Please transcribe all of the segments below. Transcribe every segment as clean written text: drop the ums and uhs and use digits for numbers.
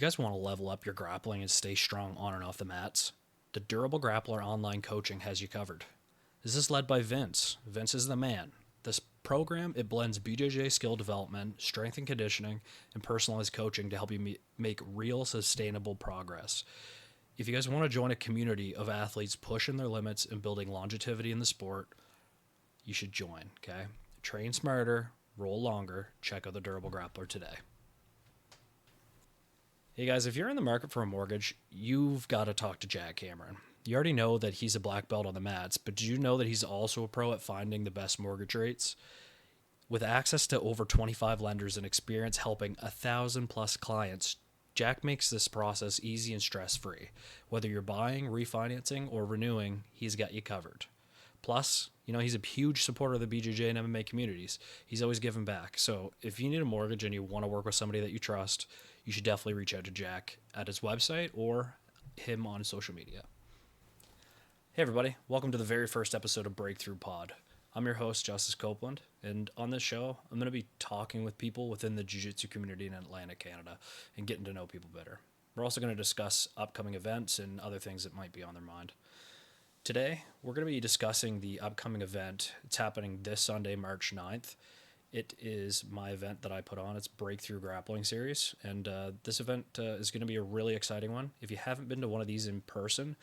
guys want to level up your grappling and stay strong on and off the mats, the Durable Grappler online coaching has you covered. This is led by Vince. Vince is the man. This program, it blends BJJ skill development, strength and conditioning, and personalized coaching to help you make real sustainable progress. If you guys want to join a community of athletes pushing their limits and building longevity in the sport, you should join, okay? Train smarter, roll longer. Check out the Durable Grappler today. Hey guys, if you're in the market for a mortgage, you've got to talk to Jack Cameron. You already know that he's a black belt on the mats, but did you know that he's also a pro at finding the best mortgage rates? With access to over 25 lenders and experience helping 1,000 plus clients, Jack makes this process easy and stress-free. Whether you're buying, refinancing, or renewing, he's got you covered. Plus, he's a huge supporter of the BJJ and MMA communities. He's always giving back. So if you need a mortgage and you want to work with somebody that you trust, you should definitely reach out to Jack at his website or him on social media. Hey everybody, welcome to the very first episode of Breakthrough Pod. I'm your host, Justus Copeland, and on this show, I'm going to be talking with people within the jiu-jitsu community in Atlantic Canada and getting to know people better. We're also going to discuss upcoming events and other things that might be on their mind. Today, we're going to be discussing the upcoming event. It's happening this Sunday, March 9th. It is my event that I put on. It's Breakthrough Grappling Series, and this event is going to be a really exciting one. If you haven't been to one of these in person,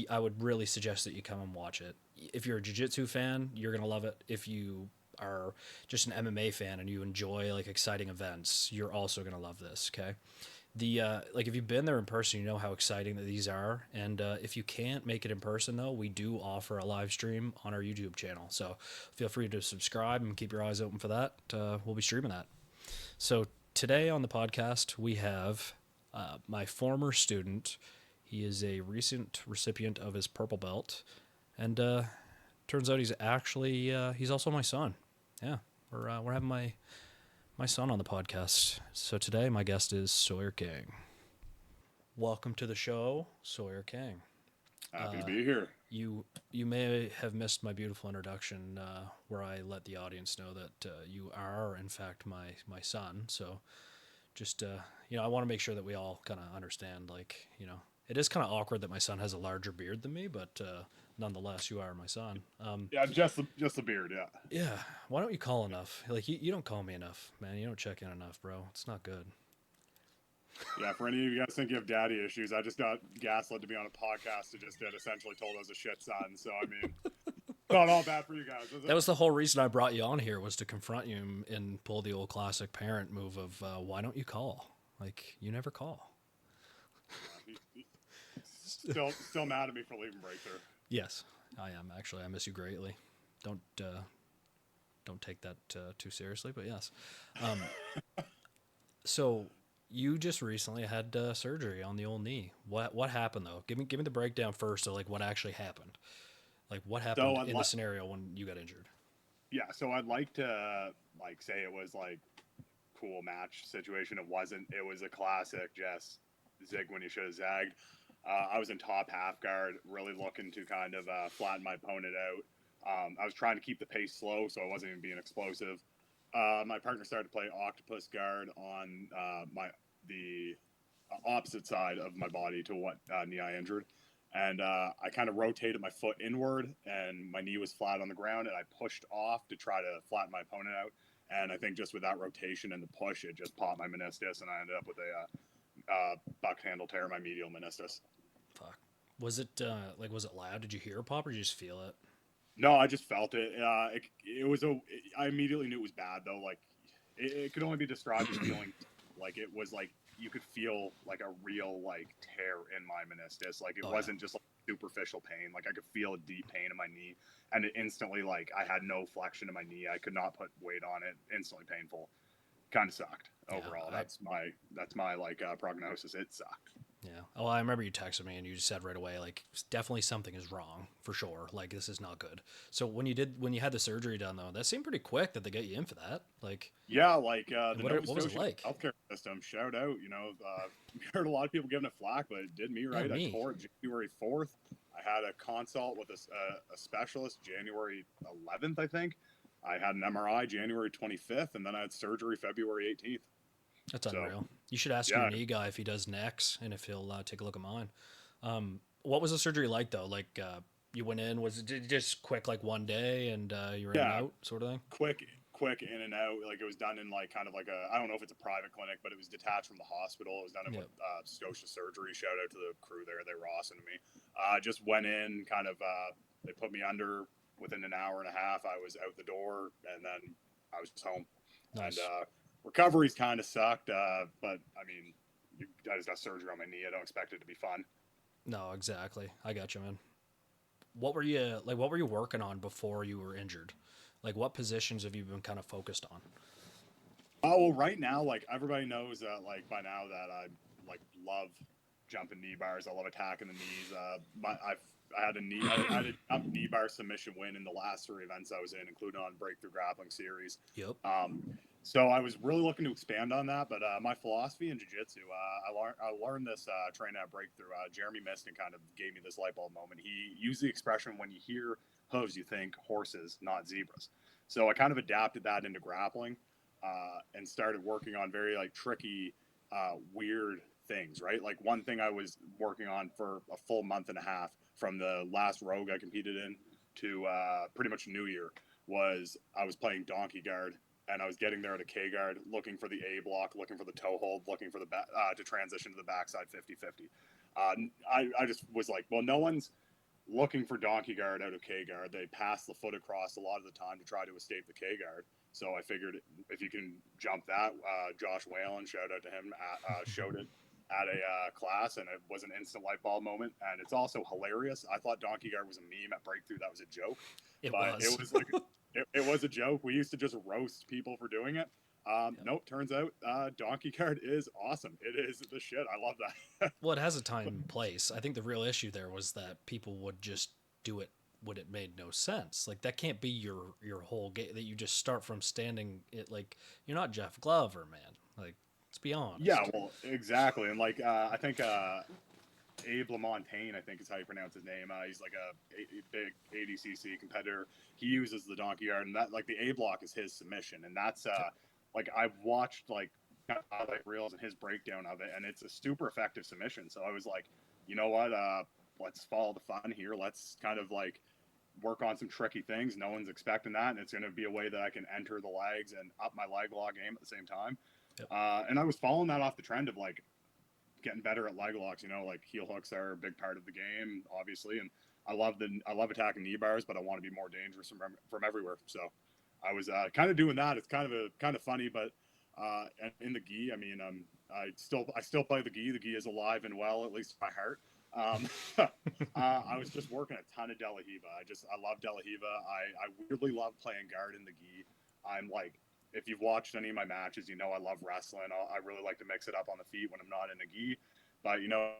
I would really suggest that you come and watch it. If you're a jiu-jitsu fan, you're going to love it. If you are just an MMA fan and you enjoy like exciting events, you're also going to love this, okay? If you've been there in person, you know how exciting that these are. And if you can't make it in person, though, we do offer a live stream on our YouTube channel. So feel free to subscribe and keep your eyes open for that. We'll be streaming that. So today on the podcast, we have my former student. He is a recent recipient of his purple belt, and turns out he's also my son. Yeah, we're having my son on the podcast. So today my guest is Sawyer King. Welcome to the show, Sawyer King. Happy to be here. You may have missed my beautiful introduction where I let the audience know that you are in fact my son. So just I want to make sure that we all kind of understand, it is kind of awkward that my son has a larger beard than me, but nonetheless, you are my son. Yeah, just the beard, yeah. Yeah. Why don't you call enough? You don't call me enough, man. You don't check in enough, bro. It's not good. Yeah, for any of you guys think you have daddy issues, I just got gaslit to be on a podcast that just essentially told I was a shit son. So, I mean, not all bad for you guys, is it? That was the whole reason I brought you on here, was to confront you and pull the old classic parent move of why don't you call? You never call. Still mad at me for leaving Breakthrough. Yes, I am actually. I miss you greatly. Don't take that too seriously, but yes. So you just recently had surgery on the old knee. What happened though? Give me the breakdown first of what actually happened. What happened in the scenario when you got injured? Yeah, so I'd like to say it was cool match situation. It wasn't. It was a classic just zig when you should have zagged. I was in top half guard, really looking to kind of flatten my opponent out. I was trying to keep the pace slow, so I wasn't even being explosive. My partner started to play octopus guard on the opposite side of my body to what knee I injured. And I kind of rotated my foot inward, and my knee was flat on the ground, and I pushed off to try to flatten my opponent out. And I think just with that rotation and the push, it just popped my meniscus, and I ended up with a buck handle tear in my medial meniscus. Fuck. Was it was it loud? Did you hear a pop or did you just feel it? No, I just felt it. I immediately knew it was bad though. It could only be described as feeling it was you could feel a real tear in my meniscus. It wasn't just superficial pain. I could feel a deep pain in my knee, and it instantly I had no flexion in my knee. I could not put weight on it. Instantly painful. Kind of sucked overall. That's my prognosis. It sucked. Yeah. Oh, I remember you texted me and you said right away, definitely something is wrong for sure. This is not good. So when you had the surgery done though, that seemed pretty quick that they got you in for that. Yeah, the Nova what was it Scotia like? healthcare system. Shout out, heard a lot of people giving it flack, but it did me right. Yeah, me. I tore it January 4th. I had a consult with a specialist January 11th, I think. I had an MRI January 25th, and then I had surgery February 18th. That's So unreal. You should ask your yeah, knee guy if he does necks and if he'll take a look at mine. What was the surgery like though? Like you went in, was it just quick, like one day and you were in and yeah, out sort of thing? quick in and out. Like it was done in like kind of like a, I don't know if it's a private clinic, but it was detached from the hospital. It was done in Yep. with Scotia Surgery. Shout out to the crew there. They were awesome to me. Just went in, kind of. They put me under. Within an hour and a half, I was out the door, and then I was just home. And Nice. recovery's kind of sucked, but I mean, I just got surgery on my knee. I don't expect it to be fun. No, exactly. I got you, man. What were you like? What were you working on before you were injured? Like, what positions have you been kind of focused on? Oh well, right now, like everybody knows, like by now that I like love jumping knee bars. I love attacking the knees. I had a knee, I had a jump knee bar submission win in the last three events I was in, including on Breakthrough Grappling Series. Yep. Um, so I was really looking to expand on that, but my philosophy in jiu-jitsu, I learned this training at Breakthrough. Jeremy Miston kind of gave me this light bulb moment. He used the expression, when you hear hooves, you think horses, not zebras. So I kind of adapted that into grappling and started working on very like tricky, weird things. Right, like one thing I was working on for a full month and a half from the last Rogue I competed in to pretty much New Year was I was playing donkey guard and I was getting there at a K guard, looking for the A block, looking for the toe hold, looking for the to transition to the backside 50-50. I just was like, well, no one's looking for donkey guard out of K guard. They pass the foot across a lot of the time to try to escape the K guard. So I figured if you can jump that, Josh Whalen, shout out to him, showed it at a class, and it was an instant light bulb moment. And it's also hilarious. I thought donkey guard was a meme at Breakthrough. That was a joke, It but was. it was like it was a joke. We used to just roast people for doing it. Yep. Nope, turns out donkey guard is awesome. It is the shit. I love that. Well, it has a time and place. I think the real issue there was that people would just do it when it made no sense. Like that can't be your whole game. That you just start from standing it like you're not Jeff Glover, man. Like let's be Yeah, honest. well, exactly. And like I think Abe I think is how you pronounce his name. He's like a big ADCC competitor. He uses the donkey guard, and that like the A block is his submission, and that's like I've watched like highlight reels and his breakdown of it, and it's a super effective submission. So I was like, you know what? Let's follow the fun here. Let's kind of like work on some tricky things. No one's expecting that, and it's going to be a way that I can enter the legs and up my leg lock game at the same time. Yep. And I was following that off the trend of like getting better at leg locks. You know, like heel hooks are a big part of the game, obviously, and I love attacking knee bars, but I want to be more dangerous from everywhere. So I was kind of doing that. It's kind of funny, but in the gi, I mean, I still play the gi. The gi is alive and well, at least in my heart. I was just working a ton of De La Hiva. I love De La Hiva. I weirdly love playing guard in the gi. I'm like, if you've watched any of my matches, you know I love wrestling. I really like to mix it up on the feet when I'm not in a gi. But you know,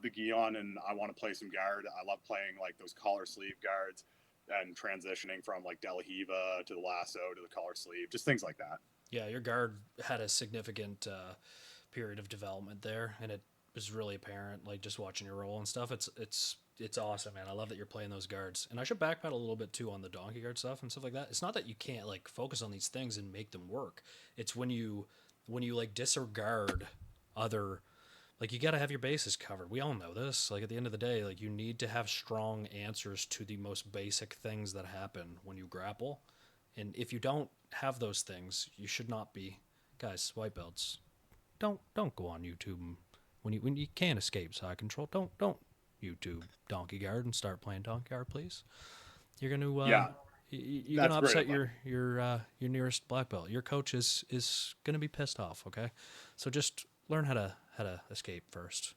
the gi on, and I want to play some guard. I love playing like those collar sleeve guards and transitioning from like De La Hiva to the lasso to the collar sleeve, just things like that. Yeah, your guard had a significant period of development there, and it was really apparent. Like just watching your roll and stuff. It's awesome, man. I love that you're playing those guards, and I should backpedal a little bit too on the donkey guard stuff and stuff like that. It's not that you can't like focus on these things and make them work. It's when you like disregard other, like you got to have your bases covered. We all know this. Like at the end of the day, like you need to have strong answers to the most basic things that happen when you grapple. And if you don't have those things, you should not be, guys, white belts. Don't go on YouTube when you can't escape side control. Don't YouTube donkey guard and start playing donkey guard, please. You're gonna Yeah, you're gonna that's great upset advice. your nearest black belt. Your coach is gonna be pissed off. Okay, so just learn how to escape first,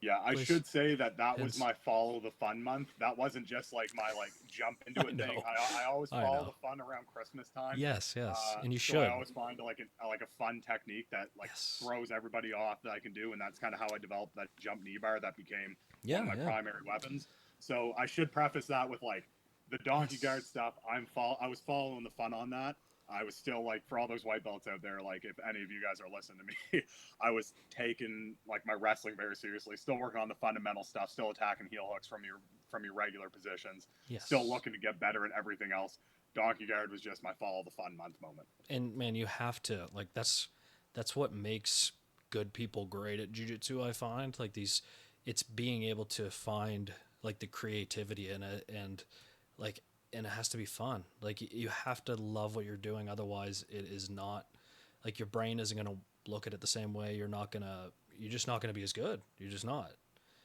Yeah, I please. should say that was Hints. my follow the fun month. That wasn't just like my like jump into I it thing. know, I always I follow know. the fun around Christmas time. Yes, and you So I should. always find like a fun technique that like Yes. throws everybody off that I can do, and that's kind of how I developed that jump knee bar that became one of Yeah, my yeah. primary weapons. So I should preface that with like the donkey guard Yes. stuff. I was following the fun on that. I was still like, for all those white belts out there, like if any of you guys are listening to me, I was taking like my wrestling very seriously, still working on the fundamental stuff, still attacking heel hooks from your regular positions, still Yes. looking to get better at everything else. Donkey guard was just my follow the fun month moment. And man, you have to like that's what makes good people great at jiu-jitsu. I find like these, it's being able to find like the creativity in it, and like, and it has to be fun. Like you have to love what you're doing, otherwise it is not, like your brain isn't going to look at it the same way. You're just not going to be as good. You're just not.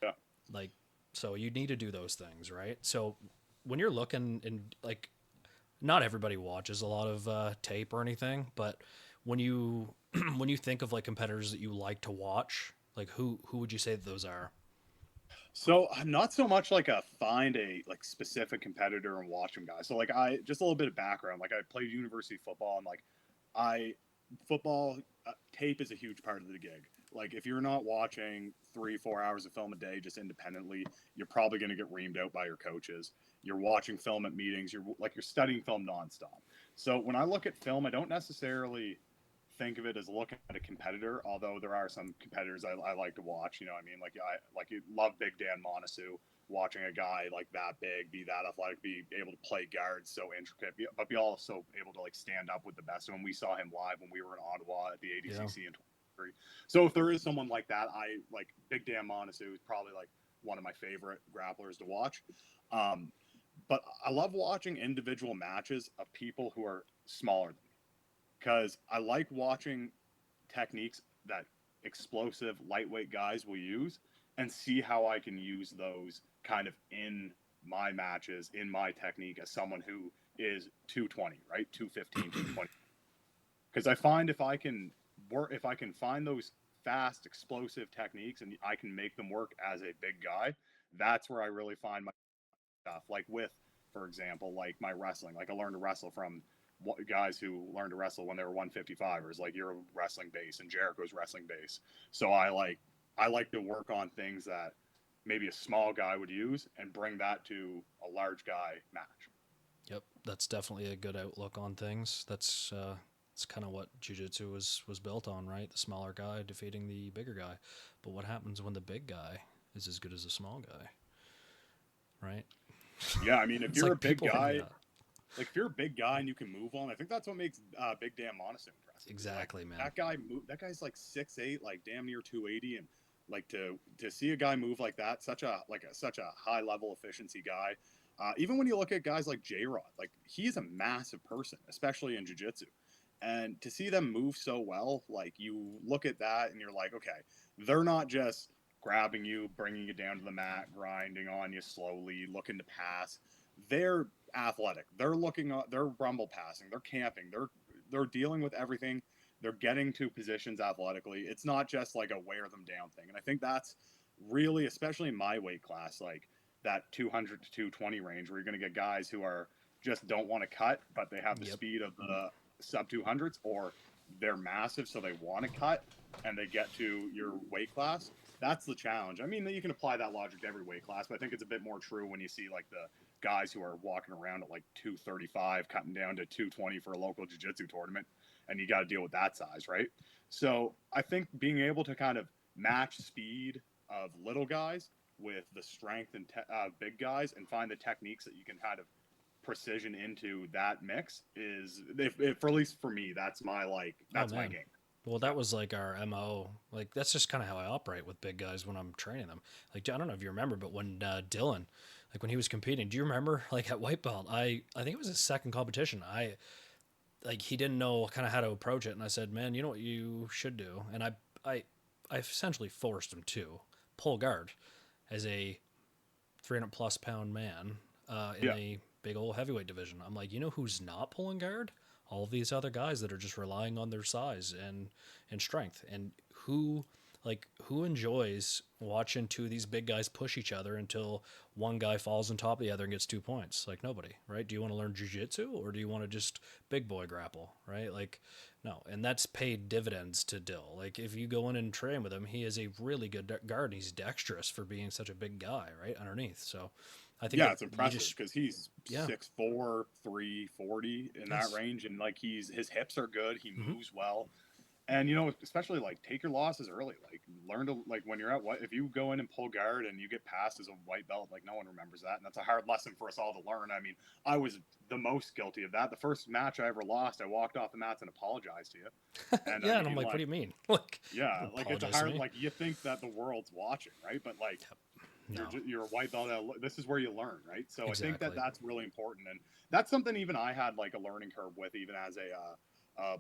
Yeah. Like, so you need to do those things, right? So when you're looking, and like, not everybody watches a lot of tape or anything, but when you when you think of like competitors that you like to watch, like who would you say that those are? So I'm not so much like a find a like specific competitor and watch them guys. So like I just a little bit of background. Like I played university football and like I football tape is a huge part of the gig. Like if you're not watching 3 4 hours of film a day just independently, you're probably going to get reamed out by your coaches. You're watching film at meetings. You're studying film nonstop. So when I look at film, I don't necessarily think of it as looking at a competitor, although there are some competitors I like to watch. You know what I mean? Like I like you love Big Dan Monasu, watching a guy like that big, be that athletic, be able to play guards so intricate, but be also able to like stand up with the best of them. We saw him live when we were in Ottawa at the Yeah. ADCC in 2023. So if there is someone like that, I like Big Dan Monasu is probably like one of my favorite grapplers to watch. Um, but I love watching individual matches of people who are smaller than me because I like watching techniques that explosive lightweight guys will use and see how I can use those kind of in my matches, in my technique as someone who is 220, right? 215, 220. Because I find if I can find those fast explosive techniques and I can make them work as a big guy, that's where I really find my stuff. Like with, for example, like my wrestling. Like I learned to wrestle from guys who learned to wrestle when they were 155ers. Like you're wrestling base and Jericho's wrestling base. So I like to work on things that maybe a small guy would use and bring that to a large guy match. Yep, that's definitely a good outlook on things. That's kind of what jiu-jitsu was built on, right? The smaller guy defeating the bigger guy. But what happens when the big guy is as good as the small guy, right? Yeah, I mean, if It's you're a like big people, guy, yeah, like if you're a big guy and you can move on, I think that's what makes Big Dan Monasu impressive. Is like exactly, man. that guy that guy's like 6'8", like damn near 280, and like to see a guy move like that, such a high level efficiency guy. Even when you look at guys like J Rod, like he's a massive person, especially in jiu-jitsu. And to see them move so well, like you look at that and you're like, okay, they're not just grabbing you, bringing you down to the mat, grinding on you slowly, looking to pass. They're athletic. They're they're rumble passing. They're camping. They're dealing with everything. They're getting to positions athletically. It's not just like a wear them down thing. And I think that's really, especially in my weight class, like that 200 to 220 range, where you're going to get guys who are just don't want to cut, but they have the Yep. speed of the sub 200s, or they're massive, so they want to cut and they get to your weight class. That's the challenge. I mean, you can apply that logic to every weight class, but I think it's a bit more true when you see like the guys who are walking around at like 235, cutting down to 220 for a local jiu-jitsu tournament, and you got to deal with that size, right? So I think being able to kind of match speed of little guys with the strength and big guys and find the techniques that you can kind of precision into that mix is, if for at least for me, that's my Oh that's my man. game. Well, Yeah. that was like our MO. Like that's just kind of how I operate with big guys when I'm training them. Like I don't know if you remember, but when Dylan, like when he was competing, do you remember like at white belt? I think it was his second competition. I like he didn't know kind of how to approach it, and I said, man, you know what you should do, and I I essentially forced him to pull guard as a 300 plus pound man in Yeah. the big old heavyweight division. I'm like, you know who's not pulling guard? All these other guys that are just relying on their size and strength. And who enjoys watching two of these big guys push each other until one guy falls on top of the other and gets 2 points? Like nobody, right? Do you want to learn jujitsu or do you want to just big boy grapple, right? Like no, and that's paid dividends to Dill. Like if you go in and train with him, he is a really good guard. And he's dexterous for being such a big guy, right underneath. So I think Yeah, that it's you impressive just because he's yeah 6'4", 340 in that yes range, and like his hips are good. He mm-hmm. moves well. And especially like take your losses early. Like learn to like when you're at what if you go in and pull guard and you get passed as a white belt, like no one remembers that, and that's a hard lesson for us all to learn. I mean, I was the most guilty of that. The first match I ever lost, I walked off the mats and apologized to you, and Yeah, and I'm you like, what do like, you mean? Like, yeah, don't like it's a apologize to hard me. like you think that the world's watching, right? But like No, you're a white belt. This is where you learn, right? So I think that exactly. that's really important, and that's something even I had like a learning curve with, even as a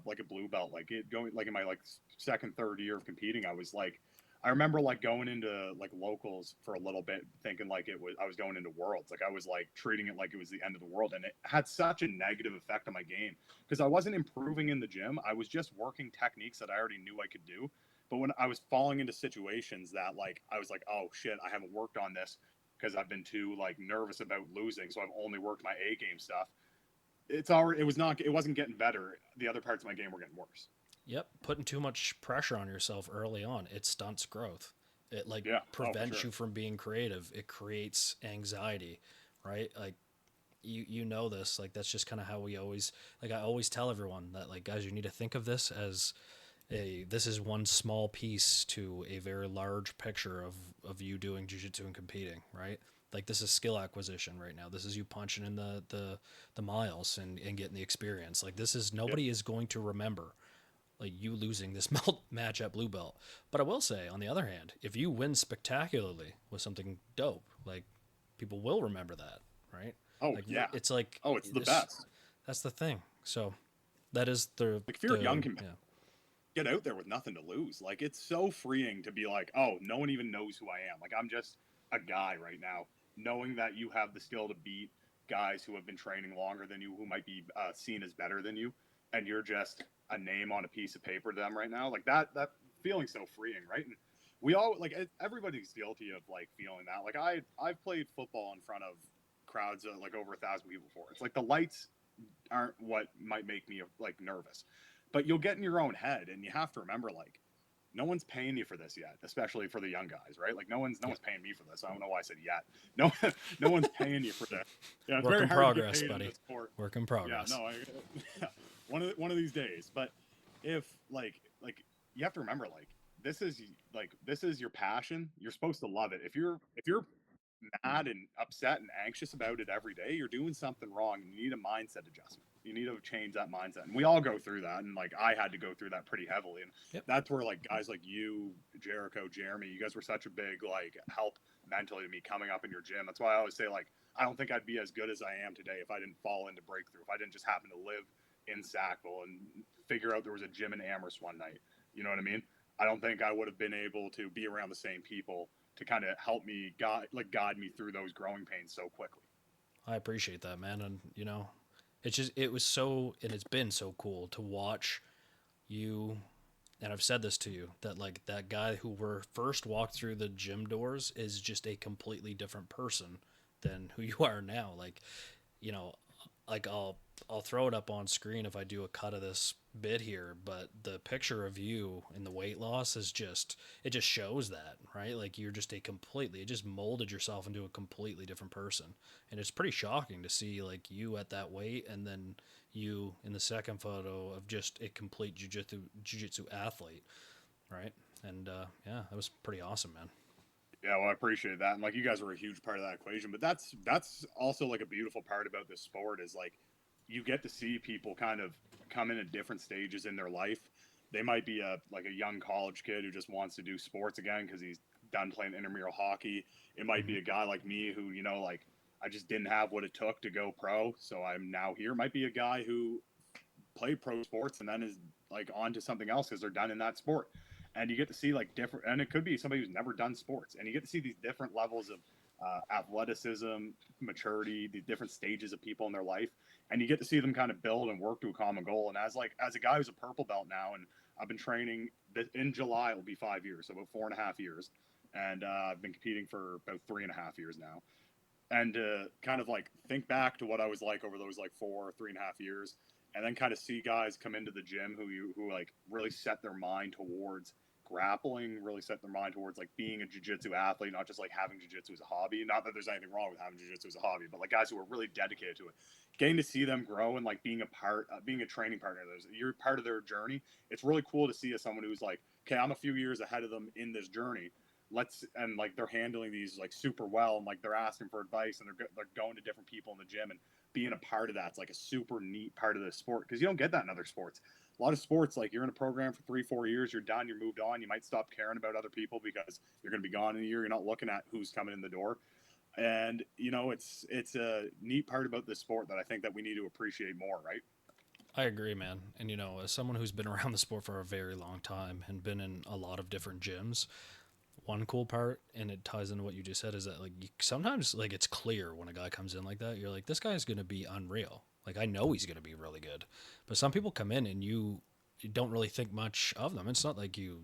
like a blue belt. Like it going like in my like second, third year of competing, I was like, I remember like going into like locals for a little bit, thinking like I was going into worlds. Like I was like treating it like it was the end of the world, and it had such a negative effect on my game because I wasn't improving in the gym. I was just working techniques that I already knew I could do, but when I was falling into situations that like I was like, oh shit, I haven't worked on this because I've been too like nervous about losing, so I've only worked my A game stuff. It wasn't getting better. The other parts of my game were getting worse. Yep, putting too much pressure on yourself early on, it stunts growth. It like Yeah, oh for prevents sure. you from being creative. It creates anxiety, right? Like you know this. Like that's just kind of how we always like I always tell everyone that like guys, you need to think of this as this is one small piece to a very large picture of you doing jiu-jitsu and competing, right? Like this is skill acquisition right now. This is you punching in the miles and getting the experience. Like this is Yep. nobody is going to remember like you losing this match at blue belt. But I will say, on the other hand, if you win spectacularly with something dope, like people will remember that, right? Oh Like yeah. it's like Oh, it's the this. best. That's the thing. So that is Like if you're a the young yeah. get out there with nothing to lose. Like it's so freeing to be like, oh, no one even knows who I am. Like I'm just a guy right now, knowing that you have the skill to beat guys who have been training longer than you, who might be seen as better than you, and you're just a name on a piece of paper to them right now. Like that feeling so freeing, right? And we all like everybody's guilty of like feeling that. Like I've played football in front of crowds of like over 1,000 people before. It's like the lights aren't what might make me like nervous, but you'll get in your own head, and you have to remember like no one's paying you for this yet, especially for the young guys, right? Like no Yep. one's paying me for this. I don't know why I said yet. No, no one's paying you for this. Yeah, it's Work very in hard to get progress, paid in buddy. this sport. Work in Yeah, progress. no, one of these days. But if like you have to remember this is your passion. You're supposed to love it. If you're mad and upset and anxious about it every day, you're doing something wrong. You need a mindset adjustment. You need to change that mindset. And we all go through that. And like I had to go through that pretty heavily. And Yep. that's where like guys like you, Jericho, Jeremy, you guys were such a big like help mentally to me coming up in your gym. That's why I always say like I don't think I'd be as good as I am today if I didn't fall into breakthrough. If I didn't just happen to live in Sackville and figure out there was a gym in Amherst one night. You know what I mean? I don't think I would have been able to be around the same people to kind of help me guide me through those growing pains so quickly. I appreciate that, man. And it's just it was so and it's been so cool to watch you. And I've said this to you that like that guy who were first walked through the gym doors is just a completely different person than who you are now. Like, you know, like I'll throw it up on screen if I do a cut of this bit here, but the picture of you and the weight loss is just it just shows that, right? Like you're just a completely it just molded yourself into a completely different person. And it's pretty shocking to see like you at that weight and then you in the second photo of just a complete jiu-jitsu athlete, right? And yeah, that was pretty awesome, man. Yeah, well, I appreciate that, and like you guys were a huge part of that equation. But that's also like a beautiful part about this sport is like you get to see people kind of come in at different stages in their life. They might be a like a young college kid who just wants to do sports again because he's done playing intramural hockey. It might Mm-hmm. be a guy like me who like I just didn't have what it took to go pro, so I'm now here. Might be a guy who played pro sports and then is like on to something else because they're done in that sport. And you get to see like different, and it could be somebody who's never done sports, and you get to see these different levels of athleticism, maturity, these different stages of people in their life, and you get to see them kind of build and work to a common goal. And as a guy who's a purple belt now, and I've been training in July, it will be 5 years, so about 4.5 years, and I've been competing for about 3.5 years now. And kind of like think back to what I was like over those like 3.5 years, and then kind of see guys come into the gym who like really set their mind towards grappling, really set their mind towards like being a jiu-jitsu athlete, not just like having jiu-jitsu as a hobby. Not that there's anything wrong with having jiu-jitsu as a hobby, but like guys who are really dedicated to it, getting to see them grow and like being a part, being a training partner, you're part of their journey. It's really cool to see as someone who's like, okay, I'm a few years ahead of them in this journey. And like they're handling these like super well, and like they're asking for advice, and they're going to different people in the gym, and being a part of that's like a super neat part of the sport, because you don't get that in other sports. A lot of sports, like you're in a program for 3-4 years, you're done, you're moved on, you might stop caring about other people because you're going to be gone in a year, you're not looking at who's coming in the door. And you know, it's a neat part about this sport that I think that we need to appreciate more, right? I agree, man. And you know, as someone who's been around the sport for a very long time and been in a lot of different gyms, one cool part, and it ties into what you just said, is that like sometimes like it's clear when a guy comes in like that, you're like, this guy's gonna be unreal. Like I know he's gonna be really good, but some people come in and you don't really think much of them. It's not like you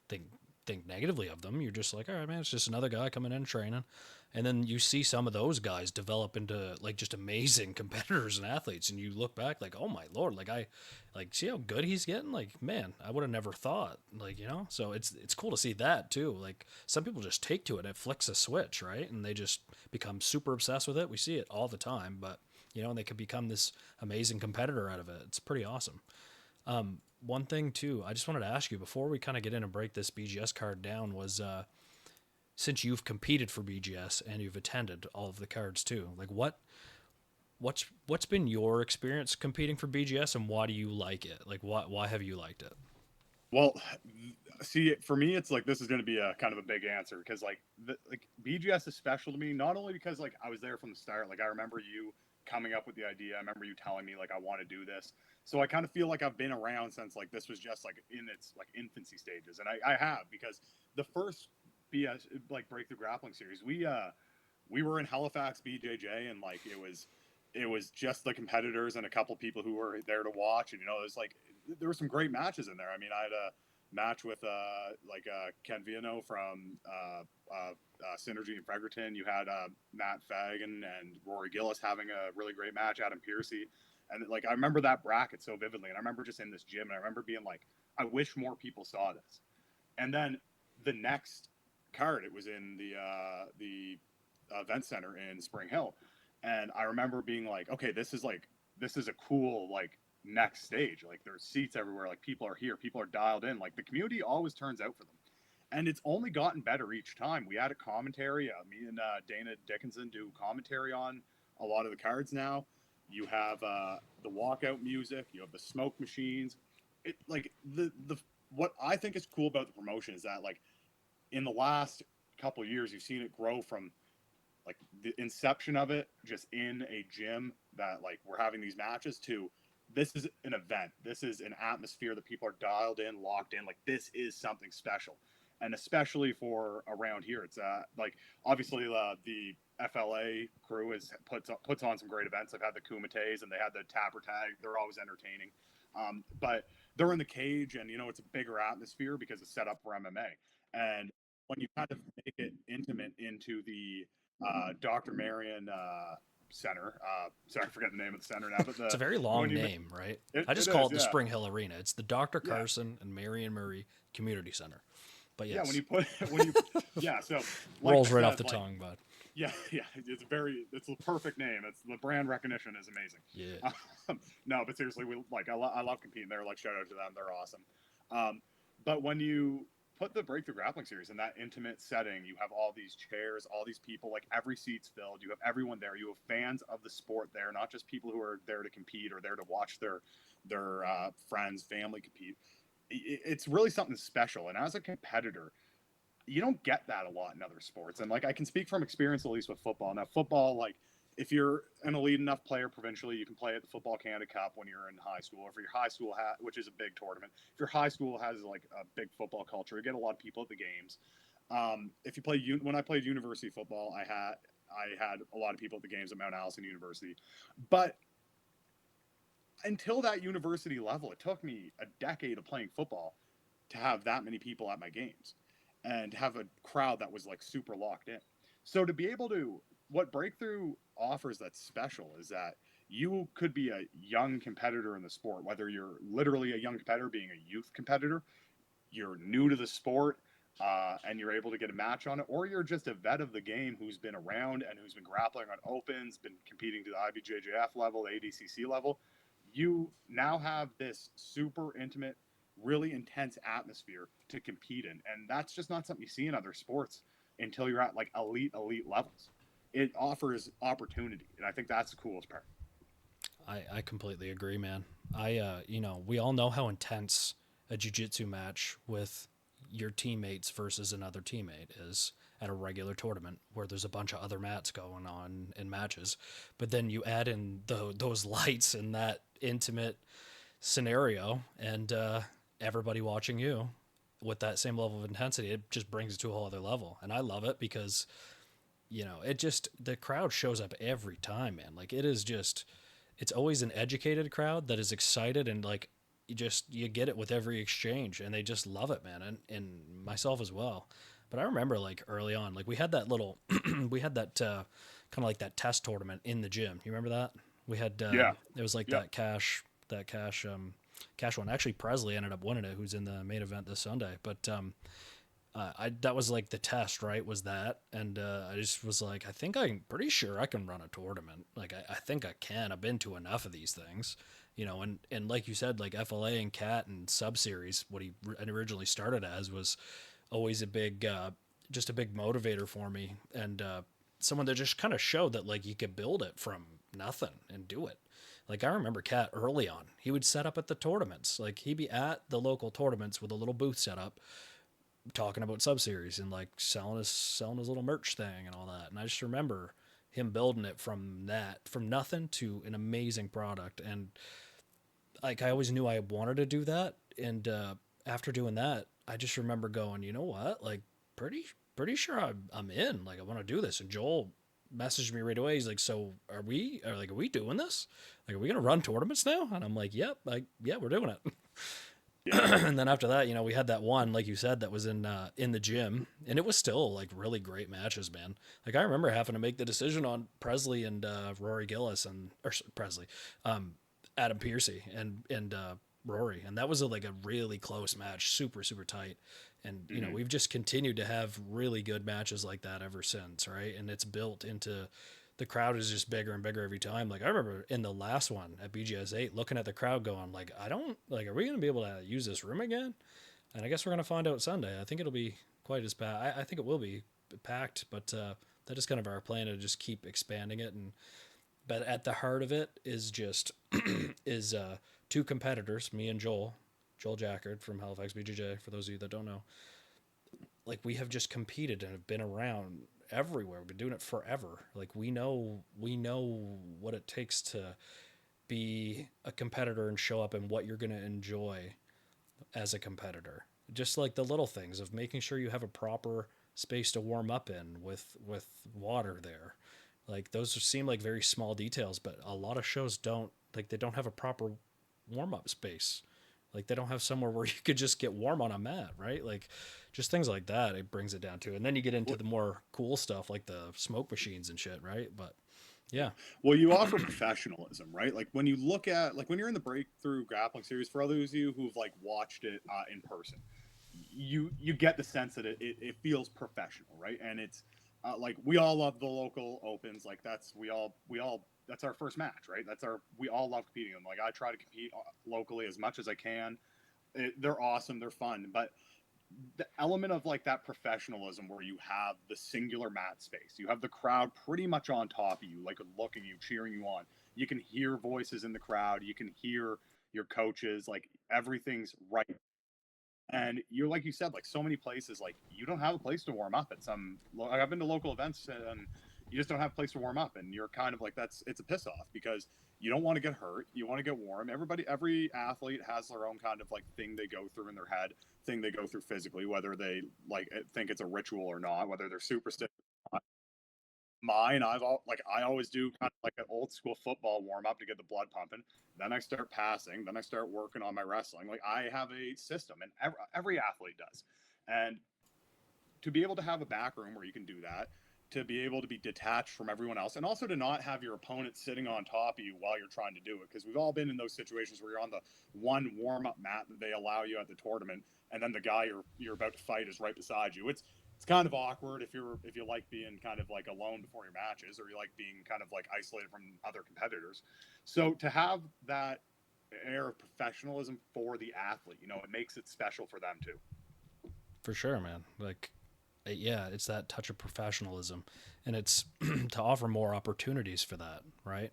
think think negatively of them. You're just like, all right, man, it's just another guy coming in training. And then you see some of those guys develop into like just amazing competitors and athletes, and you look back like, oh my lord, like I like see how good he's getting. Like man, I would have never thought. Like you know, so it's cool to see that too. Like some people just take to it, it flicks a switch, right, and they just become super obsessed with it. We see it all the time, but you know, and they could become this amazing competitor out of it. It's pretty awesome. One thing too, I just wanted to ask you before we kind of get in and break this BGS card down was since you've competed for BGS and you've attended all of the cards too, like what's been your experience competing for BGS, and why do you like it? Like why have you liked it? Well, see, for me, it's like this is going to be a kind of a big answer, because like BGS is special to me, not only because like I was there from the start. Like I remember you coming up with the idea. I remember you telling me like I want to do this. So I kind of feel like I've been around since like this was just like in its like infancy stages, and I have, because the first BS like Breakthrough Grappling Series, we were in Halifax BJJ, and like it was just the competitors and a couple people who were there to watch, and you know, it was like there were some great matches in there. I mean, I had a match with Ken Viano from Synergy and Fredericton. You had Matt Fagan and Rory Gillis having a really great match, Adam Piercy. And like I remember that bracket so vividly, and I remember just in this gym, and I remember being like, I wish more people saw this. And then the next card, it was in the event center in Spring Hill, and I remember being like, okay, this is a cool like next stage. Like there's seats everywhere. Like people are here. People are dialed in. Like the community always turns out for them, and it's only gotten better each time. We had a commentary. Me and Dana Dickinson do commentary on a lot of the cards now. You have the walkout music. You have the smoke machines. It like the what I think is cool about the promotion is that like in the last couple of years, you've seen it grow from like the inception of it just in a gym that like we're having these matches to this is an event. This is an atmosphere that people are dialed in, locked in. Like this is something special, and especially for around here, it's like obviously the FLA crew puts on some great events. They've had the Kumites and they had the Tapper Tag. They're always entertaining, but they're in the cage, and you know it's a bigger atmosphere because it's set up for MMA. And when you kind of make it intimate into the Dr. Marion Center. Sorry, I forget the name of the center now, but It's a very long name, right? I it just call is, it the yeah, Spring Hill Arena. It's the Dr. yeah, Carson and Marion Murray Community Center. But yeah. When yes, you put when you yeah, so like I rolls right off said, the like tongue, but yeah, yeah, it's a perfect name. It's the brand recognition is amazing. yeah. No, but seriously, I love competing there. Like shout out to them, they're awesome. But when you put the Breakthrough Grappling Series in that intimate setting, you have all these chairs, all these people, like every seat's filled. You have everyone there. You have fans of the sport there, not just people who are there to compete or there to watch their friends, family compete. It's really something special. And as a competitor, you don't get that a lot in other sports. And like I can speak from experience, at least with football. Now, football, like if you're an elite enough player provincially, you can play at the Football Canada Cup when you're in high school. Or if your high school, which is a big tournament, if your high school has like a big football culture, you get a lot of people at the games. If you play, when I played university football, I had a lot of people at the games at Mount Allison University. But until that university level, it took me a decade of playing football to have that many people at my games and have a crowd that was like super locked in. So to be able to, what Breakthrough offers that's special is that you could be a young competitor in the sport, whether you're literally a young competitor being a youth competitor, you're new to the sport, and you're able to get a match on it, or you're just a vet of the game who's been around and who's been grappling on opens, been competing to the IBJJF level, the ADCC level, you now have this super intimate, really intense atmosphere to compete in. And that's just not something you see in other sports until you're at like elite levels. It offers opportunity. And I think that's the coolest part. I completely agree, man. We all know how intense a jiu-jitsu match with your teammates versus another teammate is at a regular tournament where there's a bunch of other mats going on in matches. But then you add in those lights and that intimate scenario and everybody watching you with that same level of intensity, it just brings it to a whole other level. And I love it because, the crowd shows up every time, man. Like it is just, it's always an educated crowd that is excited and like you get it with every exchange and they just love it, man. And myself as well. But I remember like early on, like we had that little, we had that kind of like that test tournament in the gym. You remember that? We had, Yeah. it was like Yeah. cash one. Actually, Presley ended up winning it, who's in the main event this Sunday. But that was like the test, right? Was that, and I just was like, I'm pretty sure I can run a tournament. Like I think I can. I've been to enough of these things, and like you said, like FLA and Cat and Sub Series, what he originally started as was always just a big motivator for me, and someone that just kind of showed that like you could build it from nothing and do it. Like I remember Cat early on, he would set up at the tournaments. Like he'd be at the local tournaments with a little booth set up, talking about sub series and like selling his little merch thing and all that. And I just remember him building it from nothing to an amazing product. And like I always knew I wanted to do that. And after doing that, I just remember going, you know what, like pretty sure I'm in. Like I want to do this. And Joel messaged me right away. He's like, "So are we doing this? Like, are we gonna run tournaments now?" And I'm like, "Yep, yeah, we're doing it." Yeah. And then after that, we had that one, like you said, that was in the gym, and it was still like really great matches, man. Like I remember having to make the decision on Presley and Rory Gillis or Presley, Adam Piercy and Rory, and that was like a really close match, super super tight. And Mm-hmm. we've just continued to have really good matches like that ever since, right? And it's built into the crowd is just bigger and bigger every time. Like I remember in the last one at BGS 8, looking at the crowd going like, I don't like, are we going to be able to use this room again? And I guess we're going to find out Sunday. I think it'll be quite as bad. I think it will be packed, but that is kind of our plan to just keep expanding it. And but at the heart of it is just is two competitors, me and Joel Jackard from Halifax BJJ. For those of you that don't know, like we have just competed and have been around everywhere. We've been doing it forever. Like we know what it takes to be a competitor and show up and what you're going to enjoy as a competitor. Just like the little things of making sure you have a proper space to warm up in with water there. Like those seem like very small details, but a lot of shows don't, like they don't have a proper warm up space. Like they don't have somewhere where you could just get warm on a mat, right? Like just things like that. It brings it down to, and then you get into Well, the more cool stuff like the smoke machines and shit, right? But yeah, well, you offer professionalism, right? Like when you look at like when you're in the breakthrough grappling series, for others of you who've like watched it in person, you get the sense that it feels professional, right? And it's like we all love the local opens, like we all that's our first match, right? That's our we all love competing them. Like I try to compete locally as much as I can. They're awesome, they're fun, but the element of like that professionalism where you have the singular mat space, you have the crowd pretty much on top of you, like looking you, cheering you on. You can hear voices in the crowd, you can hear your coaches, like everything's right. And you're like you said, like so many places, like you don't have a place to warm up at some. Like, I've been to local events and you just don't have a place to warm up, and you're kind of like that's it's a piss off because you don't want to get hurt, you want to get warm. Every athlete has their own kind of like thing they go through in their head, thing they go through physically, whether they like think it's a ritual or not, whether they're superstitious. Mine, I always do kind of like an old school football warm up to get the blood pumping. Then I start passing. Then I start working on my wrestling. Like I have a system, and every athlete does. And to be able to have a back room where you can do that, to be able to be detached from everyone else, and also to not have your opponent sitting on top of you while you're trying to do it. Because we've all been in those situations where you're on the one warm-up mat that they allow you at the tournament, and then the guy you're about to fight is right beside you. It's kind of awkward if you like being kind of like alone before your matches, or you like being kind of like isolated from other competitors. So to have that air of professionalism for the athlete, it makes it special for them too. For sure, man. Like, yeah, it's that touch of professionalism, and it's to offer more opportunities for that, right?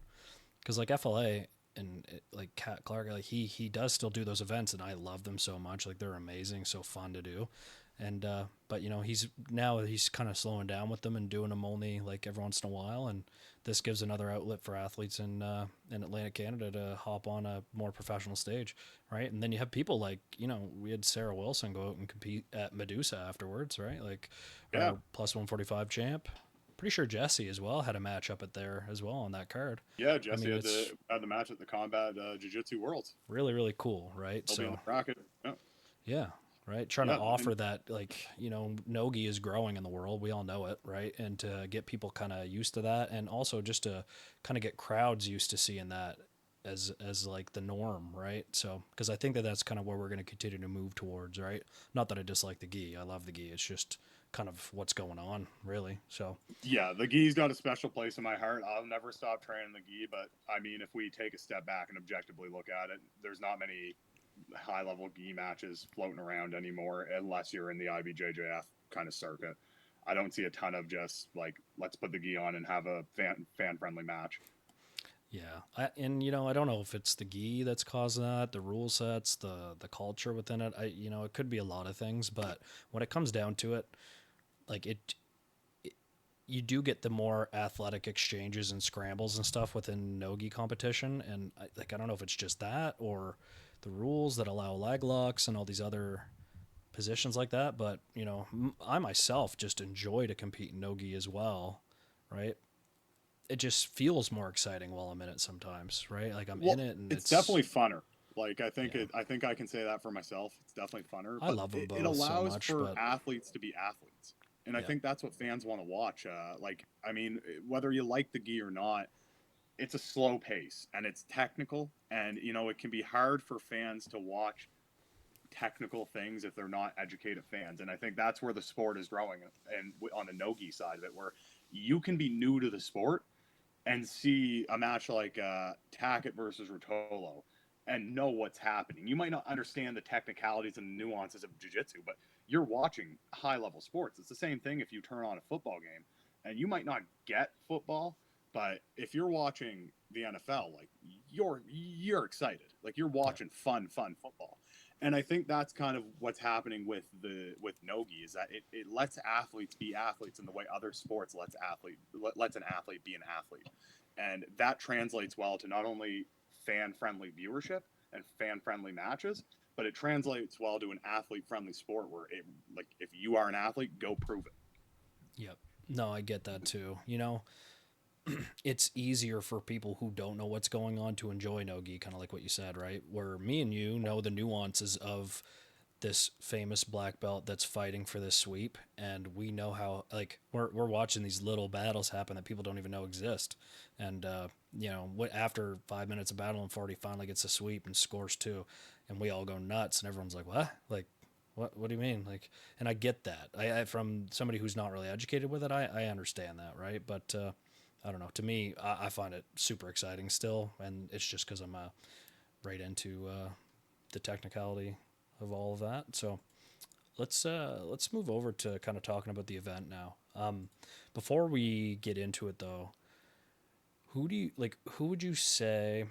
Because like FLA and like Cat Clark, like he does still do those events, and I love them so much. Like they're amazing, so fun to do. And but he's kind of slowing down with them and doing them only like every once in a while, and this gives another outlet for athletes in Atlantic Canada to hop on a more professional stage, right? And then you have people like we had Sarah Wilson go out and compete at Medusa afterwards, right? Like Yeah, our plus 145 champ. Pretty sure Jesse as well had a match up at there as well on that card. yeah. I Jesse mean, it's had the match at the Combat Jiu-Jitsu Worlds. really, really cool, right? He'll be in the So, bracket. Yeah, yeah, right. Trying to yeah, offer that, like, Nogi is growing in the world. We all know it, right? And to get people kind of used to that, and also just to kind of get crowds used to seeing that as like the norm, right? So, because I think that that's kind of where we're going to continue to move towards, right? Not that I dislike the gi. I love the gi. It's just kind of what's going on, really. So, yeah. The gi's got a special place in my heart. I'll never stop training the gi. But I mean, if we take a step back and objectively look at it, there's not many high-level gi matches floating around anymore, unless you're in the IBJJF kind of circuit. I don't see a ton of just like, let's put the gi on and have a fan friendly match. yeah, I don't know if it's the gi that's causing that, the rule sets, the culture within it. It could be a lot of things, but when it comes down to it, like you do get the more athletic exchanges and scrambles and stuff within nogi competition, and I don't know if it's just that or the rules that allow leg locks and all these other positions like that, but I myself just enjoy to compete in nogi as well, right? It just feels more exciting while I'm in it sometimes, right? Like I'm in Well, it and it's it's definitely funner. Like yeah. I think I can say that for myself. It's definitely funner, I but love them it both so allows much, for but athletes to be athletes, and I yeah, think that's what fans want to watch. Like, I mean, whether you like the gi or not, it's a slow pace and it's technical, and it can be hard for fans to watch technical things if they're not educated fans. And I think that's where the sport is growing, and on the no-gi side of it, where you can be new to the sport and see a match like Tackett versus Rotolo and know what's happening. You might not understand the technicalities and the nuances of jiu-jitsu, but you're watching high-level sports. It's the same thing if you turn on a football game, and you might not get football, but if you're watching the NFL, like you're excited. Like you're yeah, watching fun football. And I think that's kind of what's happening with nogi, is that it lets athletes be athletes in the way other sports lets an athlete be an athlete, and that translates well to not only fan friendly viewership and fan friendly matches, but it translates well to an athlete friendly sport where it, like, if you are an athlete, go prove it. yep. No, I get that too. It's easier for people who don't know what's going on to enjoy nogi, kind of like what you said, right? Where me and you know the nuances of this famous black belt that's fighting for this sweep, and we know how, like, we're watching these little battles happen that people don't even know exist. And what, after 5 minutes of battle and 40 finally gets a sweep and scores two, and we all go nuts, and everyone's like, what, like, what do you mean, like? And I get that. I from somebody who's not really educated with it, I understand that, right? But I don't know, to me, I find it super exciting still, and it's just because I'm right into the technicality of all of that. So let's move over to kind of talking about the event now. Before we get into it though, who would you say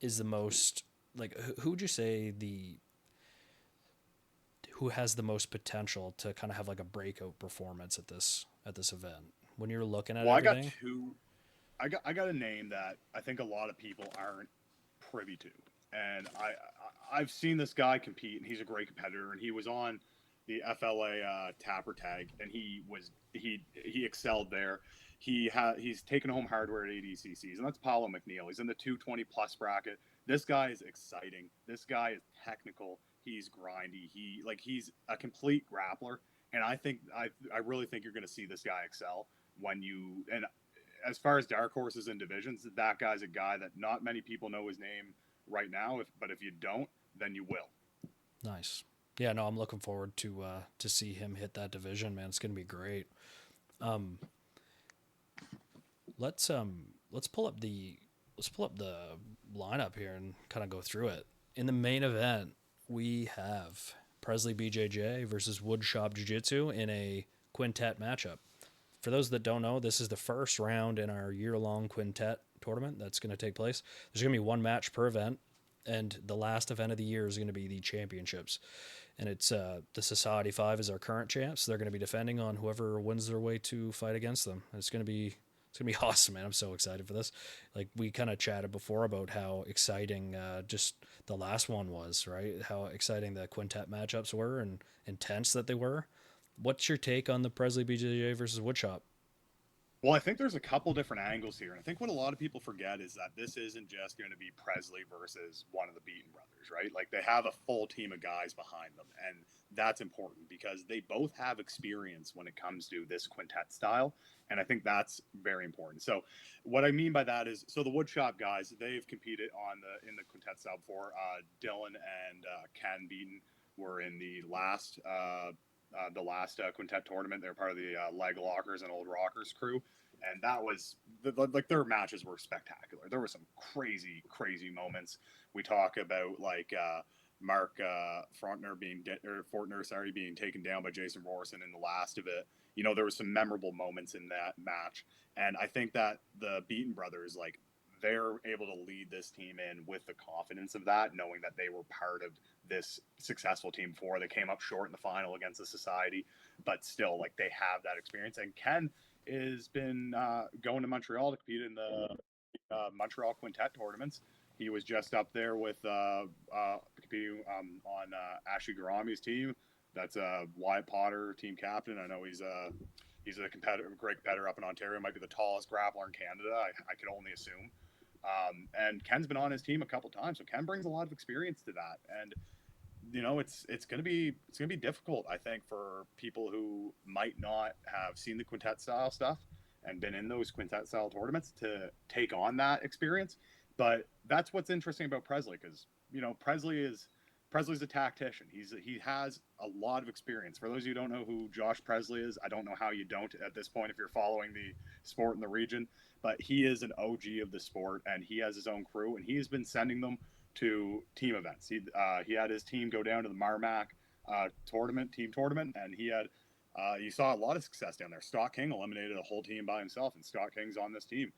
is the most, like, who would you say the who has the most potential to kind of have like a breakout performance at this event when you're looking at Well, I got everything? two. I got a name that I think a lot of people aren't privy to, and I've seen this guy compete, and he's a great competitor, and he was on the FLA Tapper Tag, and he excelled there. He's taken home hardware at ADCCs, and that's Paulo McNeil. He's in the 220 plus bracket. This guy is exciting. This guy is technical. He's grindy. He's a complete grappler, and I really think you're going to see this guy excel. when you and as far as dark horses and divisions, that guy's a guy that not many people know his name right now. But if you don't, then you will. Nice. Yeah, no, I'm looking forward to see him hit that division, man. It's gonna be great. Um, let's pull up the lineup here and kind of go through it. In the main event, we have Presley BJJ versus Woodshop Jiu Jitsu in a quintet matchup. For those that don't know, this is the first round in our year-long quintet tournament that's going to take place. There's going to be one match per event, and the last event of the year is going to be the championships. And it's the Society 5 is our current champs. They're going to be defending on whoever wins their way to fight against them. And it's gonna be awesome, man. I'm so excited for this. Like we kind of chatted before about how exciting just the last one was, right? How exciting the quintet matchups were and intense that they were. What's your take on the Presley BJJ versus Woodshop? Well, I think there's a couple different angles here. And I think what a lot of people forget is that this isn't just going to be Presley versus one of the Beaton brothers, right? Like they have a full team of guys behind them. And that's important because they both have experience when it comes to this quintet style. And I think that's very important. So what I mean by that is, so the woodshop guys, they've competed in the quintet style before. Dylan and Ken Beaton were in the last quintet tournament. They're part of the Leg Lockers and Old Rockers crew, and that was like their matches were spectacular. There were some crazy moments. We talk about like Mark Fortner being taken down by Jason Rorson in the last of it. You know, there were some memorable moments in that match, and I think that the Beaton brothers, like, they're able to lead this team in with the confidence of that, knowing that they were part of this successful team before. They came up short in the final against the Society, but still, like, they have that experience. And Ken has been going to Montreal to compete in the Montreal Quintet tournaments. He was just up there with competing on Ashley Garami's team. That's Wyatt Potter, team captain. I know he's a great competitor up in Ontario. Might be the tallest grappler in Canada. I could only assume. And Ken's been on his team a couple times, so Ken brings a lot of experience to that. And you know, it's gonna be difficult, I think, for people who might not have seen the quintet style stuff and been in those quintet style tournaments to take on that experience. But that's what's interesting about Presley, because you know Presley's a tactician. He has a lot of experience. For those of you who don't know who Josh Presley is, I don't know how you don't at this point if you're following the sport in the region, but he is an OG of the sport, and he has his own crew, and he's been sending them to team events. He had his team go down to the Marmac team tournament, and you saw a lot of success down there. Stock King eliminated a whole team by himself, and Stock King's on this team.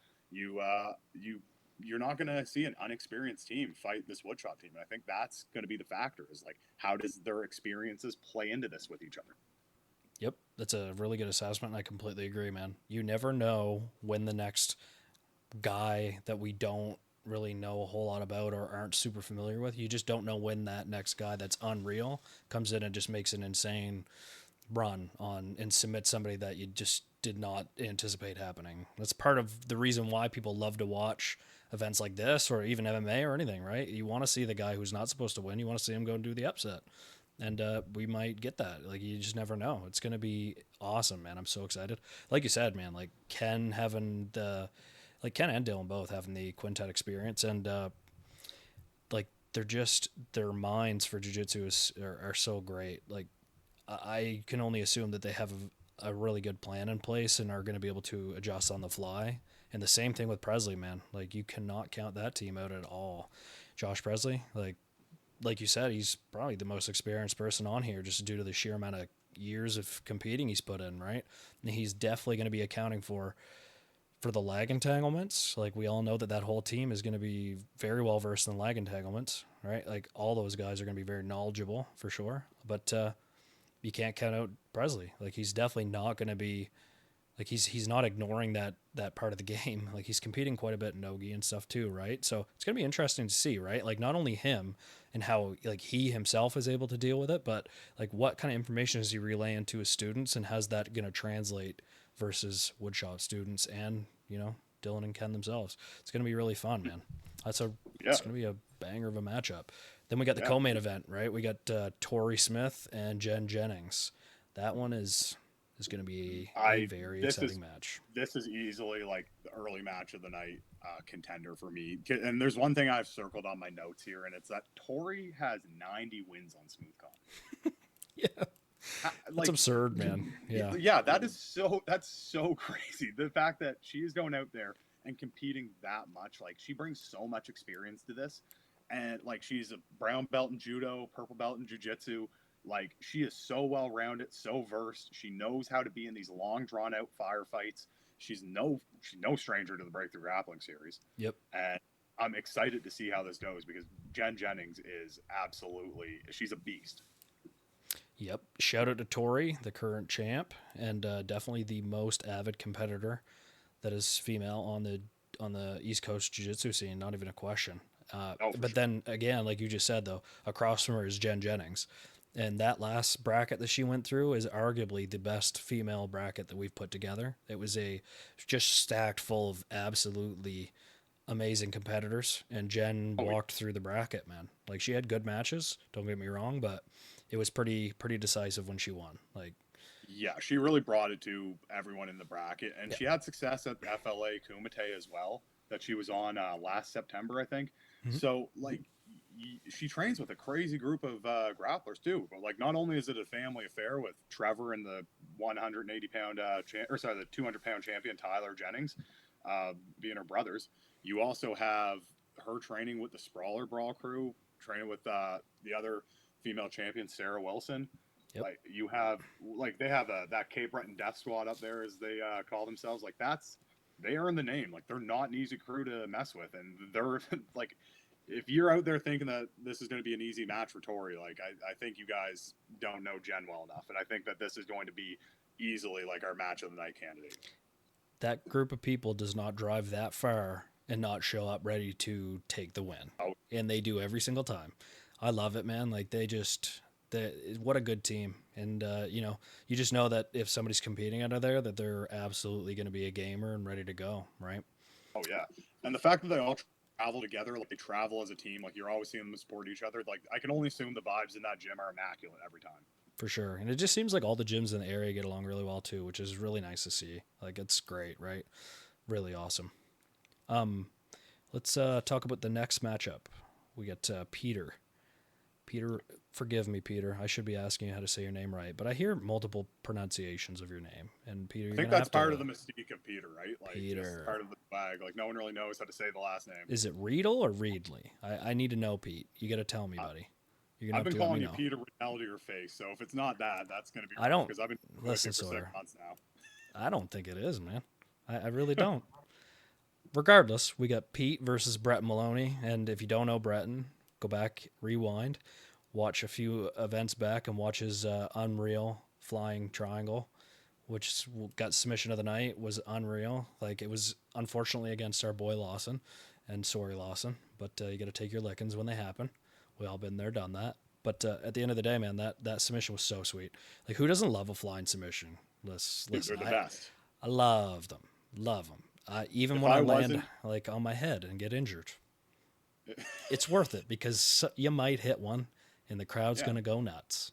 You're not going to see an unexperienced team fight this woodshop team. And I think that's going to be the factor, is like, how does their experiences play into this with each other? Yep, that's a really good assessment. And I completely agree, man. You never know when the next guy that we don't really know a whole lot about or aren't super familiar with, you just don't know when that next guy that's unreal comes in and just makes an insane run on and submit somebody that you just did not anticipate happening. That's part of the reason why people love to watch events like this or even MMA or anything, right? You want to see the guy who's not supposed to win. You want to see him go and do the upset. And we might get that. Like, you just never know. It's going to be awesome, man. I'm so excited. Like you said, man, like Ken and Dylan both having the quintet experience, and like their minds for jiu-jitsu are so great. Like, I can only assume that they have a really good plan in place and are going to be able to adjust on the fly. And the same thing with Presley, man. Like, you cannot count that team out at all. Josh Presley, like you said, he's probably the most experienced person on here just due to the sheer amount of years of competing he's put in, right? And he's definitely going to be accounting for the lag entanglements. Like, we all know that whole team is going to be very well versed in lag entanglements, right? Like, all those guys are going to be very knowledgeable for sure. But you can't count out Presley. Like, he's definitely not going to be like he's not ignoring that part of the game. Like, he's competing quite a bit in nogi and stuff too, right? So it's gonna be interesting to see, right? Like, not only him and how like he himself is able to deal with it, but like what kind of information is he relaying to his students, and how's that gonna translate versus woodshop students and Dylan and Ken themselves. It's gonna be really fun, man. Yeah, It's gonna be a banger of a matchup. Then we got the yeah. co-main event, right? We got Tori Smith and Jen Jennings. That one is is going to be a I very this exciting is match. this is easily like the early match of the night contender for me. And there's one thing I've circled on my notes here, and it's that Tori has 90 wins on SmoothCon. Yeah, that's Like, absurd, man. Yeah, yeah, that's so crazy. The fact that she is going out there and competing that much, like she brings so much experience to this, and like she's a brown belt in judo, purple belt in jiu-jitsu. Like she is so well rounded, so versed. She knows how to be in these long drawn out firefights. She's no stranger to the Breakthrough Grappling Series. yep. And I'm excited to see how this goes because Jen Jennings is absolutely she's a beast. Yep. Shout out to Tori, the current champ, and definitely the most avid competitor that is female on the East Coast Jiu-Jitsu scene. Not even a question. But Sure. then again, like you just said, though, across from her is Jen Jennings, and that last bracket that she went through is arguably the best female bracket that we've put together. It was just stacked full of absolutely amazing competitors, and Jen Oh, walked through the bracket, man. Like she had good matches. Don't get me wrong, but it was pretty decisive when she won. Like, yeah, she really brought it to everyone in the bracket, and yeah, she had success at FLA Kumite as well. That she was on last September, I think. mm-hmm. So like, she trains with a crazy group of grapplers too. But like, not only is it a family affair with Trevor and the 180-pound the 200-pound champion Tyler Jennings, being her brothers. You also have her training with the Sprawler Brawl crew, training with the other female champion Sarah Wilson. Yep. Like you have, like they have that Cape Breton Death Squad up there as they call themselves. Like they earn the name. Like they're not an easy crew to mess with, and they're like, if you're out there thinking that this is going to be an easy match for Tori, like I think you guys don't know Jen well enough, and I think that this is going to be easily like our match of the night candidate. That group of people does not drive that far and not show up ready to take the win, Oh, and they do every single time. I love it, man. Like what a good team, and you just know that if somebody's competing out of there, that they're absolutely going to be a gamer and ready to go, right? oh yeah, and the fact that they all travel together, like they travel as a team, like you're always seeing them support each other. Like I can only assume the vibes in that gym are immaculate every time. For sure. And it just seems like all the gyms in the area get along really well too, which is really nice to see. Like it's great, right? Really awesome. Let's talk about the next matchup. We got Peter. Peter, forgive me, Peter. I should be asking you how to say your name right, but I hear multiple pronunciations of your name. And Peter, I you're think gonna that's have to. part of the mystique of Peter, right? Like just Peter. part of the swag. Like no one really knows how to say the last name. Is it Riedel or Reedley? I need to know, Pete. You got to tell me, buddy. You're gonna I've have been to let calling me you know. Peter Rinaldi to your face, so if it's not that, that's going to be I rough don't because I've been listen, with you for Sawyer. 6 months now. I don't think it is, man. I really don't. Regardless, we got Pete versus Brett Maloney, and if you don't know Breton, go back, rewind, watch a few events back, and watch his unreal flying triangle, which got submission of the night. Was unreal. Like it was unfortunately against our boy Lawson, and sorry Lawson, but you got to take your lickings when they happen. We all been there, done that. But at the end of the day, man, that submission was so sweet. Like who doesn't love a flying submission? Dude, Listen, they're the best. I love them. Love them. Even If when I I land wasn't, like on my head and get injured, it's worth it because you might hit one and the crowd's yeah, going to go nuts.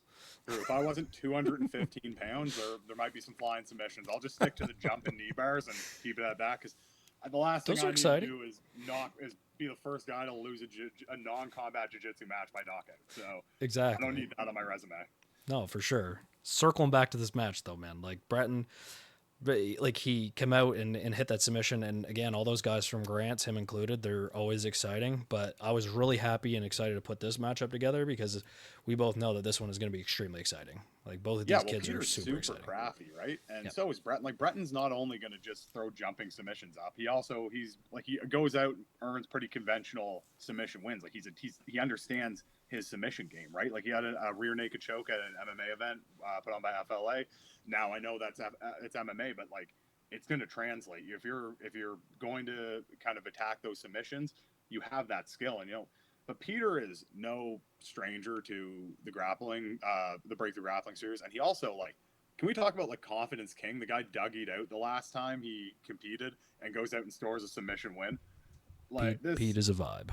true. If I wasn't 215 pounds, there might be some flying submissions. I'll just stick to the jumping knee bars and keep it at that because the last thing Those I are need to exciting. do is be the first guy to lose a non-combat jiu-jitsu match by knockout. So I don't Exactly. need that on my resume. No, for sure. Circling back to this match though, man, like Breton, like he came out and hit that submission, and again all those guys from Grants, him included, they're always exciting, but I was really happy and excited to put this matchup together because we both know that this one is going to be extremely exciting. Like both of Yeah, these well, kids are Peter's super super exciting. crafty, right? And Yep. so is Breton. Like Breton's not only going to just throw jumping submissions up. He goes out and earns pretty conventional submission wins. Like he understands his submission game, right? Like he had a rear naked choke at an MMA event put on by FLA. Now I know it's MMA, but like it's going to translate. If you're going to kind of attack those submissions, you have that skill, and But Peter is no stranger to the Breakthrough Grappling Series, and he also like. Can we talk about like Confidence King? The guy dug it out the last time he competed and goes out and stores a submission win. Like Pete is a vibe,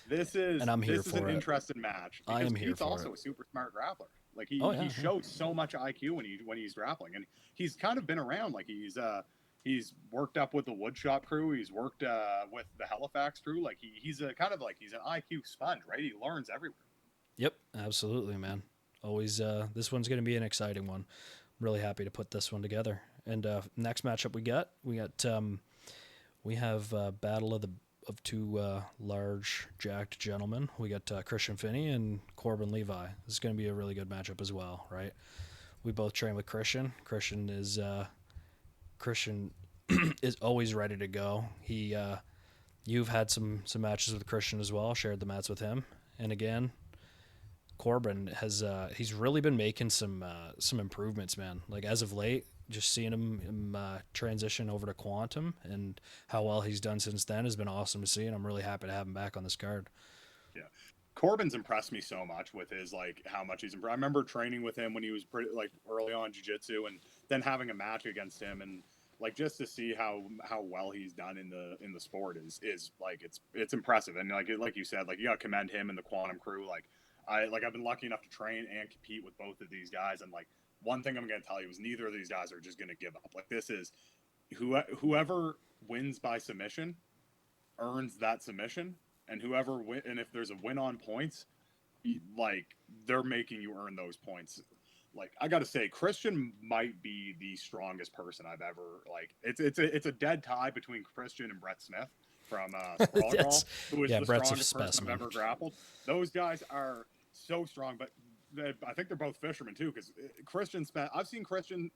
this is and I'm here this is an for it. interesting match I because am here Pete's for also it. a super smart grappler. Like Oh he yeah, yeah. shows so much IQ when he's grappling, and he's kind of been around. Like he's worked up with the woodshop crew. He's worked with the Halifax crew. Like he's a kind of like he's an IQ sponge, right? He learns everywhere. Yep, absolutely, man. Always, this one's going to be an exciting one. I'm really happy to put this one together. And next matchup we have battle of two large jacked gentlemen. We got Christian Finney and Corbin Levi. This is going to be a really good matchup as well, right? We both train with Christian. Christian is always ready to go. You've had some matches with Christian as well. Shared the mats with him, and again, Corbin has he's really been making some improvements, man. Like as of late, just seeing him transition over to Quantum and how well he's done since then has been awesome to see, and I'm really happy to have him back on this card. Yeah. Corbin's impressed me so much with his like how much he's improved. I remember training with him when he was pretty like early on jiu-jitsu, and then having a match against him, and like just to see how well he's done in the sport is like it's impressive. And like you said, like you got to commend him and the Quantum crew. I've been lucky enough to train and compete with both of these guys, and like one thing I'm going to tell you is neither of these guys are just going to give up. Like this is whoever wins by submission earns that submission, and and if there's a win on points, like they're making you earn those points. Like I got to say, Christian might be the strongest person I've ever like. It's a dead tie between Christian and Brett Smith from Sprawl Yes, Brawl, who is yeah, the Brett's a strongest person I've specimen. ever grappled. Those guys are so strong, but I think they're both fishermen too. Because I've seen Christian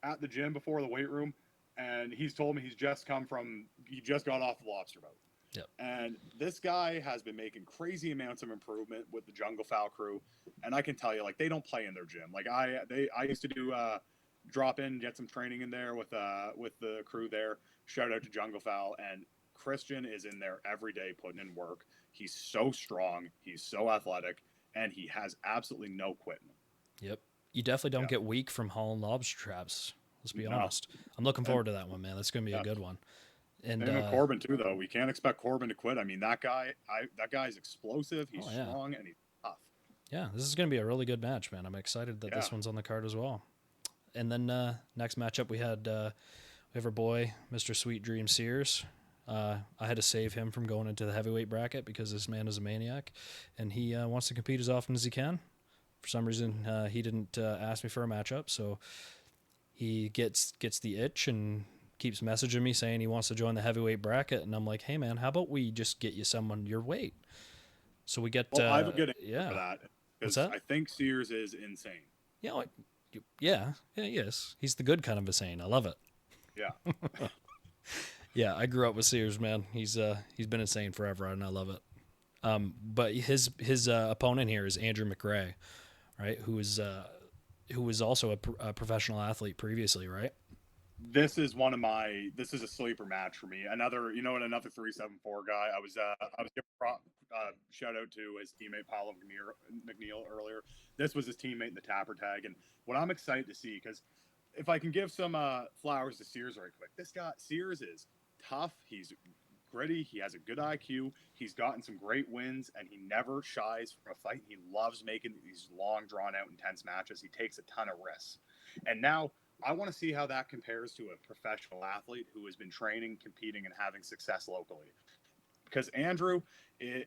at the gym before the weight room, and he's told me he just got off the lobster boat. Yep. And this guy has been making crazy amounts of improvement with the Jungle Fowl crew, and I can tell you, like they don't play in their gym. Like I used to do drop in, get some training in there with the crew there. Shout out to Jungle Fowl, and Christian is in there every day putting in work. He's so strong, he's so athletic, and he has absolutely no quitting. Yep. You definitely don't Yeah, get weak from hauling lobster traps. Let's be no, honest. I'm looking and forward to that one, man. That's going to be a yeah. good one. And Same with Corbin too, though. We can't expect Corbin to quit. I mean, that guy's explosive. He's oh yeah, strong and he's tough. yeah, this is going to be a really good match, man. I'm excited that Yeah, this one's on the card as well. And then next matchup we have our boy Mr. Sweet Dream Sears. I had to save him from going into the heavyweight bracket because this man is a maniac, and he wants to compete as often as he can. For some reason, he didn't ask me for a matchup, so he gets the itch and keeps messaging me saying he wants to join the heavyweight bracket, and I'm like, hey man, how about we just get you someone your weight? So we get well, I have a good answer for yeah. that What's because that? I think Sears is insane. Yeah, yeah, yes. He's the good kind of insane. I love it. Yeah, Yeah, I grew up with Sears, man. He's been insane forever, and I love it. But his opponent here is Andrew McRae, right? Who was also a professional athlete previously, right? this is a sleeper match for me. Another 374 guy. I was giving shout out to his teammate Paolo McNeil earlier. This was his teammate in the tapper tag, and what I'm excited to see because if I can give some flowers to Sears right quick, this guy Sears is tough. He's gritty. He has a good IQ. He's gotten some great wins, and he never shies from a fight. He loves making these long, drawn out, intense matches. He takes a ton of risks, and now I want to see how that compares to a professional athlete who has been training, competing, and having success locally. Because Andrew, if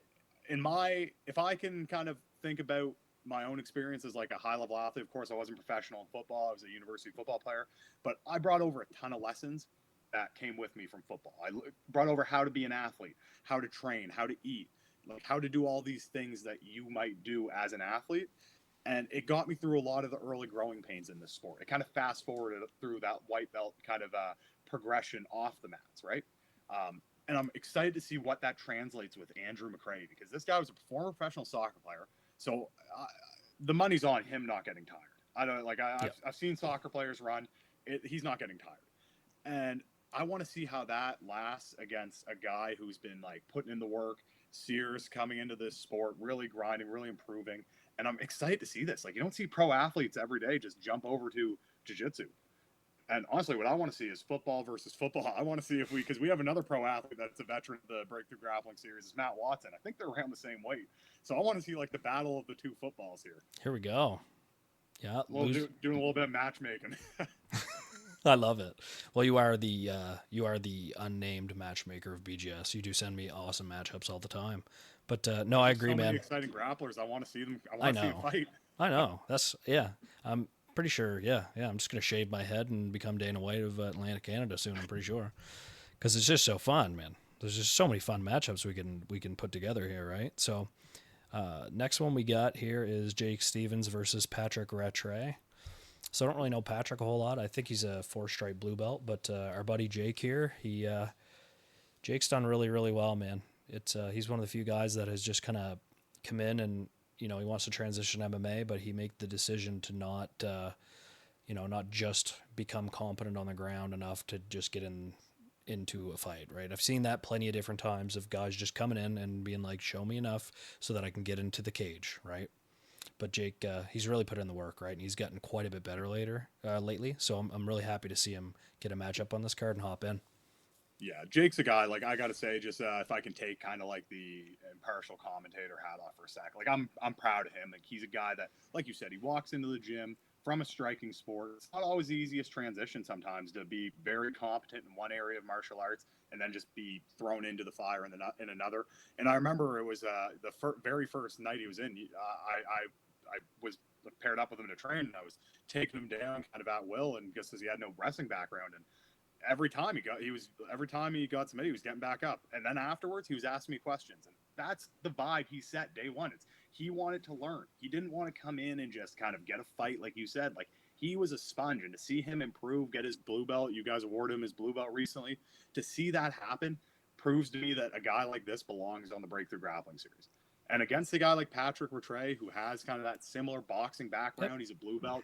I can kind of think about my own experience as like a high level athlete, of course I wasn't professional in football. I was a university football player, but I brought over a ton of lessons that came with me from football. I brought over how to be an athlete, how to train, how to eat, like how to do all these things that you might do as an athlete. And it got me through a lot of the early growing pains in this sport. It kind of fast forwarded through that white belt kind of progression off the mats, right? And I'm excited to see what that translates with Andrew McRae because this guy was a former professional soccer player. So the money's on him not getting tired. I don't like Yeah. I've seen soccer players run. He's not getting tired, and I want to see how that lasts against a guy who's been like putting in the work. Sears coming into this sport, really grinding, really improving, and I'm excited to see this. Like you don't see pro athletes every day just jump over to jiu-jitsu. And honestly, what I want to see is football versus football. I want to see because we have another pro athlete that's a veteran of the Breakthrough Grappling Series. It's Matt Watson. I think they're around the same weight. So I want to see like the battle of the two footballs here. Here we go. Yeah, Well, doing a little bit of matchmaking. I love it. Well, you are the unnamed matchmaker of BGS. You do send me awesome matchups all the time. But no, There's I just agree, so many man. exciting grapplers. I want to see them. I I want to see them know. fight. I know. That's yeah. I'm pretty sure. Yeah, yeah. I'm just gonna shave my head and become Dana White of Atlantic Canada soon. I'm pretty sure because it's just so fun, man. There's just so many fun matchups we can put together here, right? So next one we got here is Jake Stevens versus Patrick Rattray. So I don't really know Patrick a whole lot. I think he's a four-stripe blue belt, but our buddy Jake here, Jake's done really really well, man. It's he's one of the few guys that has just kind of come in and he wants to transition MMA, but he made the decision to not just become competent on the ground enough to just get into a fight, right? I've seen that plenty of different times of guys just coming in and being like, show me enough so that I can get into the cage, right? But Jake, he's really put in the work, right? And he's gotten quite a bit better lately. So I'm really happy to see him get a matchup on this card and hop in. Yeah, Jake's a guy. Like I gotta say, just if I can take kind of like the impartial commentator hat off for a sec, like I'm proud of him. Like he's a guy that, like you said, he walks into the gym from a striking sport. It's not always the easiest transition sometimes to be very competent in one area of martial arts and then just be thrown into the fire in another. And I remember it was the very first night he was in. I was paired up with him to train, and I was taking him down kind of at will, and just as he had no wrestling background, and every time he got submitted, he was getting back up, and then afterwards he was asking me questions, and that's the vibe he set day one. It's he wanted to learn. He didn't want to come in and just kind of get a fight, like you said. Like he was a sponge, and to see him improve, get his blue belt. You guys awarded him his blue belt recently. To see that happen proves to me that a guy like this belongs on the Breakthrough Grappling Series. And against a guy like Patrick Rattray, who has kind of that similar boxing Yep. background, he's a blue belt.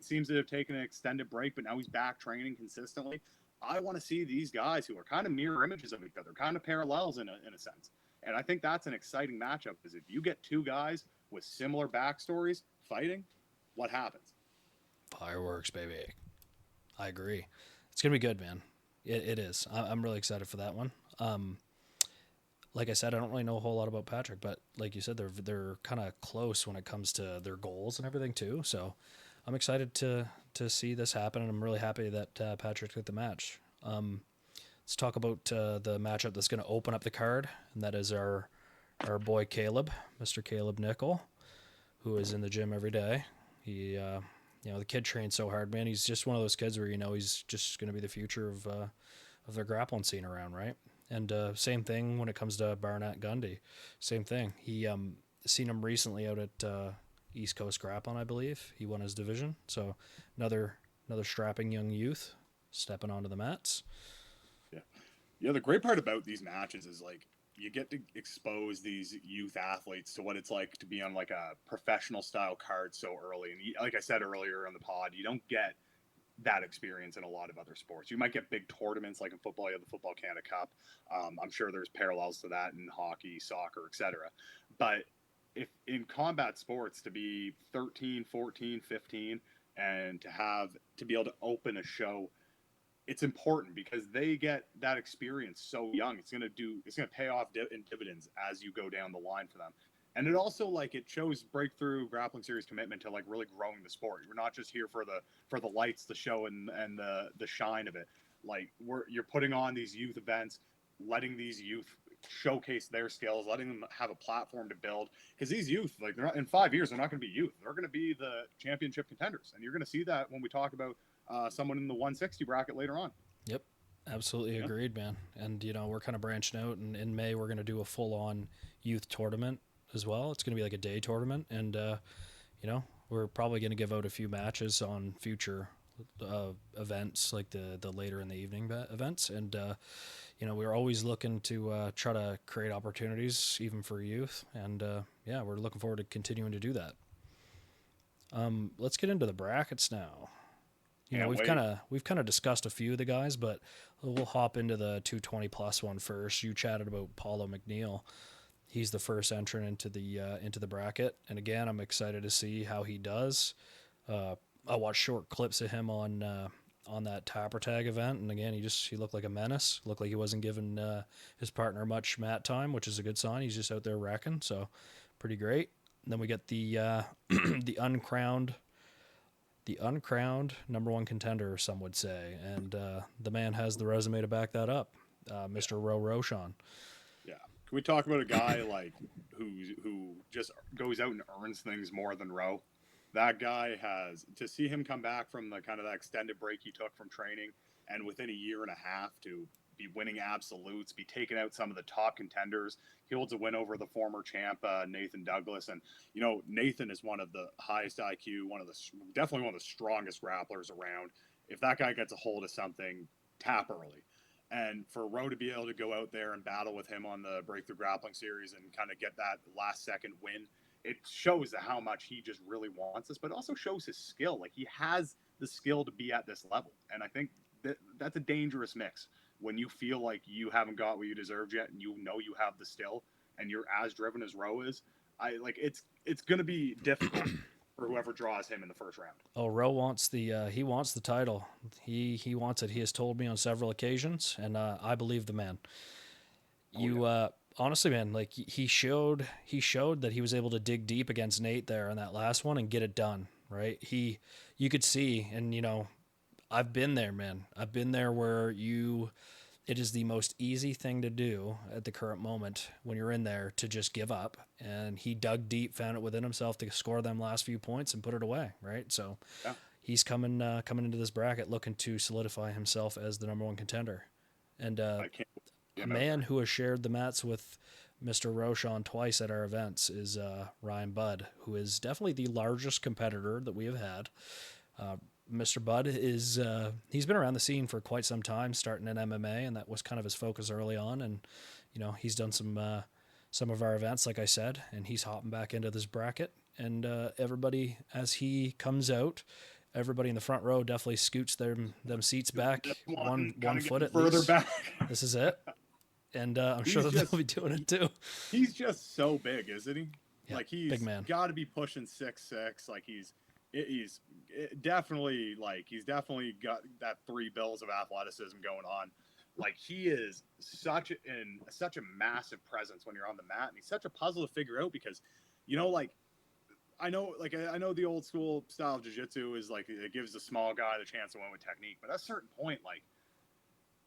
Seems to have taken an extended break, but now he's back training consistently. I want to see these guys who are kind of mirror images of each other, kind of parallels in a sense. And I think that's an exciting matchup because if you get two guys with similar backstories fighting, what happens? Fireworks, baby. I agree. It's gonna be good, man. It is. I'm really excited for that one. Like I said, I don't really know a whole lot about Patrick, but like you said, they're kind of close when it comes to their goals and everything too. So I'm excited to see this happen, and I'm really happy that Patrick took the match. Let's talk about the matchup that's going to open up the card, and that is our boy Caleb, Mr. Caleb Nickel, who is in the gym every day. He, the kid trains so hard, man. He's just one of those kids where he's just going to be the future of their grappling scene around, right? And same thing when it comes to Barnett Gundy. Same thing. He seen him recently out at East Coast Grappling, I believe. He won his division. So another strapping young youth stepping onto the mats. Yeah. Yeah, the great part about these matches is like you get to expose these youth athletes to what it's like to be on like a professional style card so early. And like I said earlier on the pod, you don't get that experience in a lot of other sports. You might get big tournaments like in football, you have the Football Canada Cup. I'm sure there's parallels to that in hockey, soccer, etc. But if in combat sports to be 13, 14, 15 and to be able to open a show, it's important because they get that experience so young. It's going to pay off in dividends as you go down the line for them. And it also like it shows Breakthrough Grappling Series commitment to like really growing the sport. We're not just here for the lights, the show, and the shine of it. Like you're putting on these youth events, letting these youth showcase their skills, letting them have a platform to build. Because these youth, like in 5 years, they're not going to be youth. They're going to be the championship contenders, and you're going to see that when we talk about someone in the 160 bracket later on. Yep. Absolutely Yeah. agreed, man. And we're kind of branching out, and in May we're going to do a full-on youth tournament as well. It's going to be like a day tournament, and we're probably going to give out a few matches on future events, like the later in the evening events. And we're always looking to try to create opportunities even for youth, and we're looking forward to continuing to do that. Let's get into the brackets now. We've kind of discussed a few of the guys, but we'll hop into the 220 plus one first. You chatted about Paulo McNeil. He's the first entrant into the bracket, and again, I'm excited to see how he does. I watched short clips of him on that Tapper Tag event, and again, he looked like a menace. Looked like he wasn't giving his partner much mat time, which is a good sign. He's just out there wrecking, so pretty great. And then we get the the uncrowned the uncrowned number one contender, some would say, and the man has the resume to back that up, Mr. Ro Roshan. Yeah. Can we talk about a guy like who just goes out and earns things more than Rowe? That guy has to see him come back from the kind of that extended break he took from training, and within a year and a half to be winning absolutes, be taking out some of the top contenders. He holds a win over the former champ Nathan Douglas, and you know Nathan is one of the highest IQ, definitely one of the strongest grapplers around. If that guy gets a hold of something, tap early. And for Rowe to be able to go out there and battle with him on the Breakthrough Grappling Series and kind of get that last second win, it shows how much he just really wants this, but also shows his skill. Like he has the skill to be at this level. And I think that's a dangerous mix when you feel like you haven't got what you deserved yet and you know you have the skill and you're as driven as Rowe is. It's going to be difficult for whoever draws him in the first round. Oh, Rowe wants he wants the title. He wants it. He has told me on several occasions, and I believe the man. Honestly, man, like he showed that he was able to dig deep against Nate there on that last one and get it done. Right? You could see, and you know, I've been there, man. I've been there where it is the most easy thing to do at the current moment when you're in there to just give up. And he dug deep, found it within himself to score them last few points and put it away. Right. So Yeah. he's coming into this bracket looking to solidify himself as the number one contender. And a man who has shared the mats with Mr. Roshan twice at our events is Ryan Budd, who is definitely the largest competitor that we have had. Mr. Budd is he's been around the scene for quite some time, starting in MMA, and that was kind of his focus early on. And you know, he's done some of our events, like I said, and he's hopping back into this bracket. And everybody, as he comes out, everybody in the front row definitely scoots them seats back one foot at further least. Back. This is it, and I'm sure that they'll be doing it too. He's just so big, isn't he? Yeah, like he's big man. Got to be pushing 6'6". Like he's definitely got that 3 bills of athleticism going on. Like he is such a massive presence when you're on the mat, and he's such a puzzle to figure out because, you know, I know the old school style of jiu-jitsu is like it gives the small guy the chance to win with technique, but at a certain point, like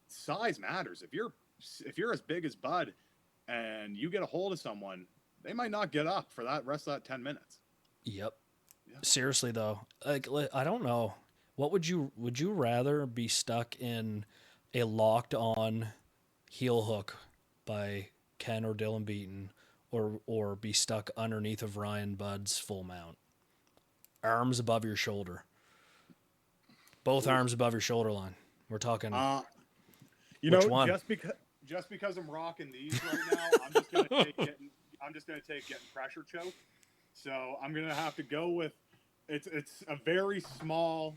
size matters. If you're as big as Bud and you get a hold of someone, they might not get up for that rest of that 10 minutes. Yep. Yeah. Seriously though, like I don't know. What would you rather be stuck in a locked on heel hook by Ken or Dylan Beaton or be stuck underneath of Ryan Budd's full mount? Arms above your shoulder. Both arms above your shoulder line. We're talking which one? Just because I'm rocking these right now, I'm just gonna take getting pressure choke. So I'm gonna have to go with it's a very small,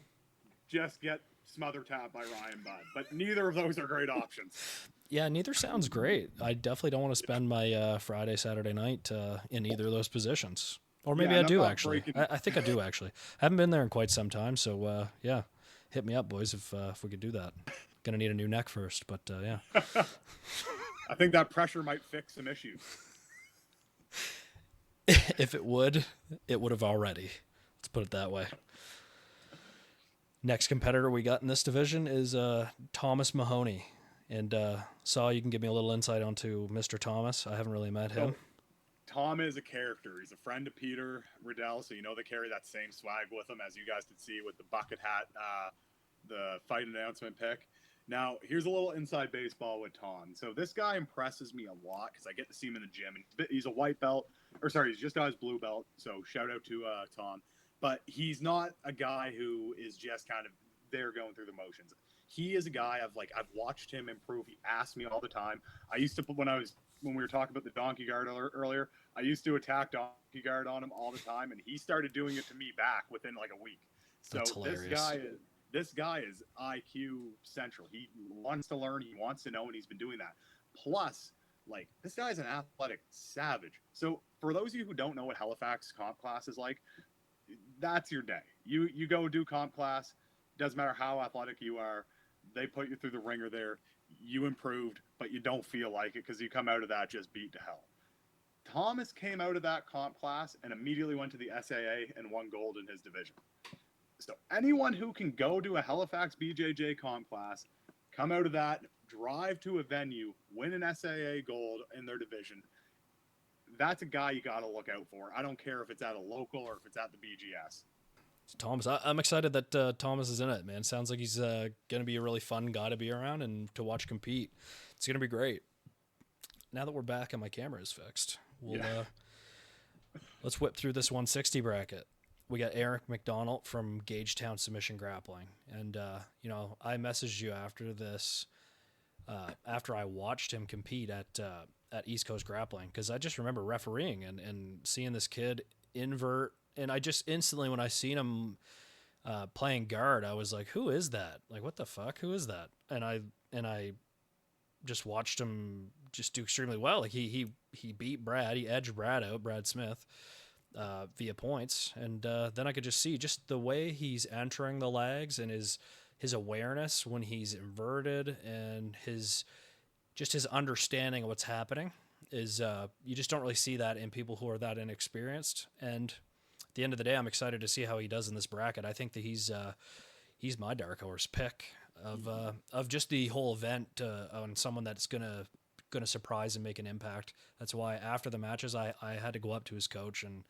just get smother tap by Ryan Budd, but neither of those are great options. Yeah, neither sounds great. I definitely don't want to spend my Friday, Saturday night in either of those positions. Or maybe I do actually. I think I do actually. I haven't been there in quite some time, so yeah, hit me up, boys, if we could do that. Gonna need a new neck first, but yeah. I think that pressure might fix some issues. If it would have already. Let's put it that way. Next competitor we got in this division is Thomas Mahoney. And Saw, you can give me a little insight onto Mr. Thomas. I haven't really met him. Tom is a character. He's a friend of Peter Riddell, so you know they carry that same swag with them, as you guys could see with the bucket hat, the fight announcement pick. Now, here's a little inside baseball with Tom. So this guy impresses me a lot because I get to see him in the gym. And he's a white belt, he's just got his blue belt. So shout out to Tom. But he's not a guy who is just kind of there going through the motions. He is a guy I've watched him improve. He asks me all the time. I used to when we were talking about the donkey guard earlier, I used to attack donkey guard on him all the time, and he started doing it to me back within like a week. So that's hilarious. This guy is IQ central. He wants to learn. He wants to know, and he's been doing that. Plus, this guy's an athletic savage. So for those of you who don't know what Halifax comp class is like, that's your day. You go do comp class. Doesn't matter how athletic you are. They put you through the ringer there. You improved, but you don't feel like it because you come out of that just beat to hell. Thomas came out of that comp class and immediately went to the SAA and won gold in his division. So anyone who can go to a Halifax BJJ comp class, come out of that, drive to a venue, win an SAA gold in their division, that's a guy you got to look out for. I don't care if it's at a local or if it's at the BGS. Thomas, I'm excited that Thomas is in it, man. Sounds like he's going to be a really fun guy to be around and to watch compete. It's going to be great. Now that we're back and my camera is fixed, let's whip through this 160 bracket. We got Eric McDonald from Gagetown Submission Grappling. And, I messaged you after this, after I watched him compete at East Coast Grappling, because I just remember refereeing and seeing this kid invert. And I just instantly, when I seen him playing guard, I was like, who is that? Like, what the fuck? Who is that? And I just watched him just do extremely well. Like he beat Brad. He edged Brad out, Brad Smith, via points. And then I could just see just the way he's entering the legs and his awareness when he's inverted and his understanding of what's happening is you just don't really see that in people who are that inexperienced. And at the end of the day, I'm excited to see how he does in this bracket. I think that he's my dark horse pick of just the whole event on someone that's gonna surprise and make an impact. That's why after the matches, I had to go up to his coach and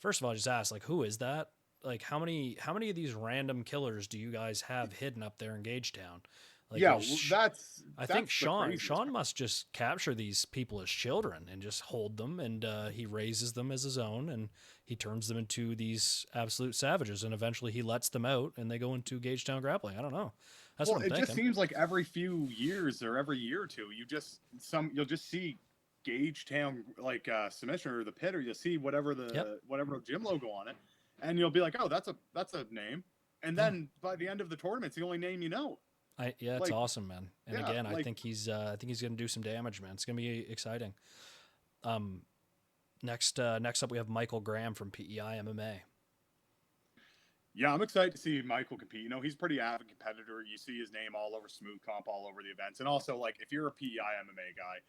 first of all just ask, like, who is that? Like, how many of these random killers do you guys have hidden up there in Gagetown? Like, yeah, I think Sean must just capture these people as children and just hold them, and he raises them as his own, and he turns them into these absolute savages, and eventually he lets them out, and they go into Gagetown Grappling. I don't know. That's what I'm thinking. It just seems like every few years or every year or two, you'll just see Gagetown submission or the pit, or you'll see whatever gym logo on it, and you'll be like, oh, that's a name, and then by the end of the tournament, it's the only name you know. It's awesome, man. And again, I think he's going to do some damage, man. It's going to be exciting. Next up, we have Michael Graham from PEI MMA. Yeah, I'm excited to see Michael compete. You know, he's a pretty avid competitor. You see his name all over Smooth Comp, all over the events. And also, like, if you're a PEI MMA guy,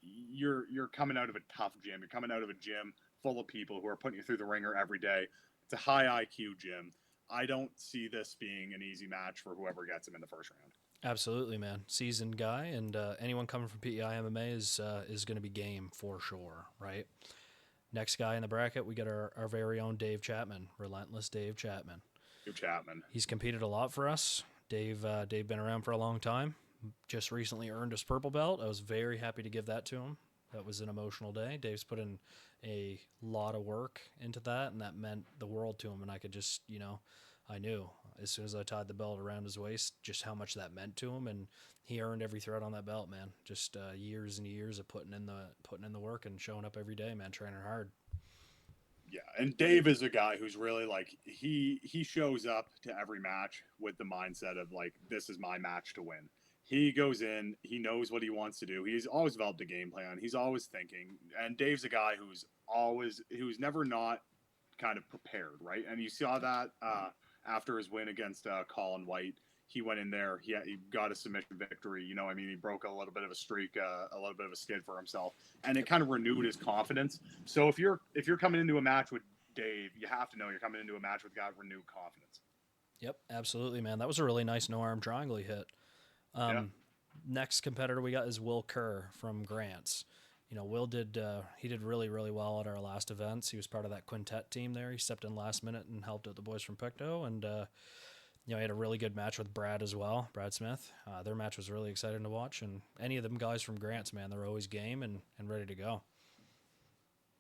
you're coming out of a tough gym. You're coming out of a gym full of people who are putting you through the ringer every day. It's a high IQ gym. I don't see this being an easy match for whoever gets him in the first round. Absolutely, man. Seasoned guy, and anyone coming from PEI MMA is going to be game for sure, right? Next guy in the bracket, we got our very own Dave Chapman, Relentless Dave Chapman. Dave Chapman. He's competed a lot for us. Dave been around for a long time. Just recently earned his purple belt. I was very happy to give that to him. That was an emotional day. Dave's put in a lot of work into that, and that meant the world to him. And I could just, I knew as soon as I tied the belt around his waist just how much that meant to him, and he earned every thread on that belt, man. Just years and years of putting in the work and showing up every day, man, training hard. Yeah, and Dave is a guy who's really like he shows up to every match with the mindset of like, this is my match to win. He goes in, he knows what he wants to do. He's always developed a game plan. He's always thinking. And Dave's a guy who's never not kind of prepared, right? And you saw that after his win against Colin White. He went in there, he got a submission victory. He broke a little bit of a streak, a little bit of a skid for himself, and it kind of renewed his confidence. So if you're coming into a match with Dave, you have to know you're coming into a match with a guy with renewed confidence. Yep, absolutely, man. That was a really nice no-arm triangle he hit. Next competitor we got is Will Kerr from Grants. Will did really, really well at our last events. He was part of that quintet team there. He stepped in last minute and helped out the boys from Pictou, and he had a really good match with Brad as well, Brad Smith. Their match was really exciting to watch, and any of them guys from Grants, man, they're always game and ready to go.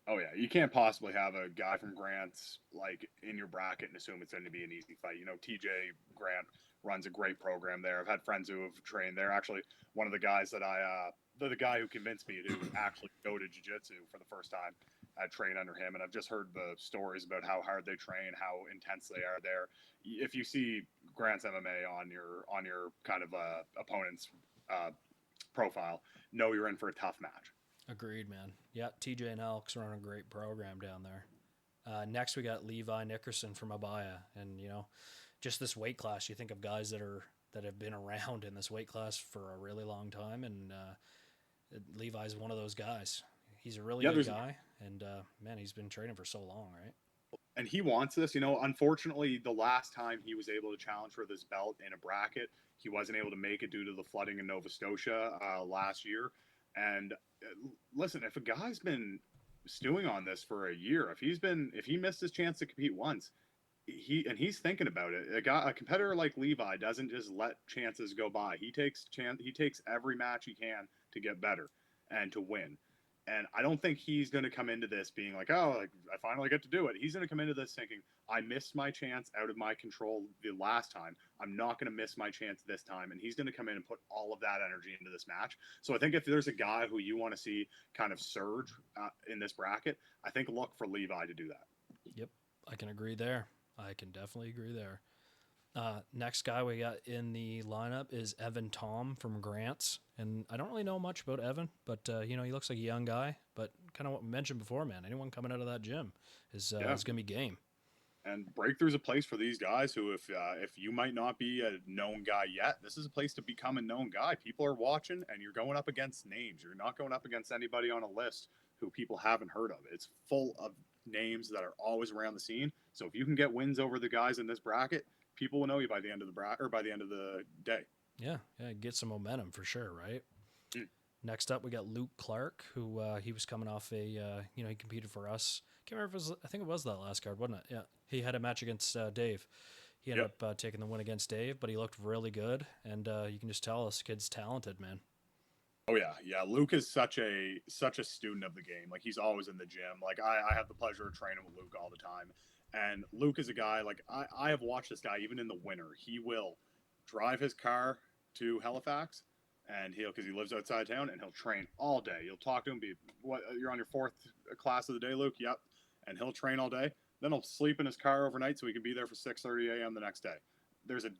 Oh yeah, you can't possibly have a guy from Grants like in your bracket and assume it's going to be an easy fight. TJ Grant runs a great program there. I've had friends who have trained there. Actually, one of the guys that the guy who convinced me to actually go to jiu-jitsu for the first time, I trained under him, and I've just heard the stories about how hard they train, how intense they are there. If you see Grant's MMA on your kind of opponent's profile, know you're in for a tough match. Agreed, man. Yeah, TJ and Alex run a great program down there. Next, we got Levi Nickerson from Abaya, and just this weight class. You think of guys that have been around in this weight class for a really long time, and Levi's one of those guys. He's a really good guy, and man, he's been training for so long, right? and he wants this. You know, unfortunately, the last time he was able to challenge for this belt in a bracket, he wasn't able to make it due to the flooding in Nova Scotia last year. And listen, if a guy's been stewing on this for a year, if he missed his chance to compete once, he's thinking about it. A competitor like Levi doesn't just let chances go by. He takes every match he can to get better and to win. And I don't think he's going to come into this being like, oh, like, I finally get to do it. He's going to come into this thinking, I missed my chance out of my control the last time. I'm not going to miss my chance this time. And he's going to come in and put all of that energy into this match. So I think if there's a guy who you want to see kind of surge in this bracket, I think look for Levi to do that. Yep, I can agree there. I can definitely agree there. Next guy we got in the lineup is Evan Tom from Grants, and I don't really know much about Evan, but he looks like a young guy. But kind of what we mentioned before, man. Anyone coming out of that gym is gonna be game. And Breakthrough's a place for these guys who, if you might not be a known guy yet, this is a place to become a known guy. People are watching, and you're going up against names. You're not going up against anybody on a list who people haven't heard of. It's full of names that are always around the scene. So if you can get wins over the guys in this bracket, people will know you by the end of the or by the end of the day. Yeah, get some momentum for sure, right? Mm. Next up, we got Luke Clark, who he was coming off he competed for us. Can't remember if I think it was that last card, wasn't it? Yeah, he had a match against Dave. He ended up taking the win against Dave, but he looked really good, and you can just tell this kid's talented, man. Oh yeah. Luke is such a student of the game. Like he's always in the gym. Like I have the pleasure of training with Luke all the time. And Luke is a guy, like I have watched this guy even in the winter. He will drive his car to Halifax and because he lives outside town, and he'll train all day. You'll talk to him, you're on your fourth class of the day, Luke? Yep. And he'll train all day. Then he'll sleep in his car overnight so he can be there for 6:30 a.m. the next day.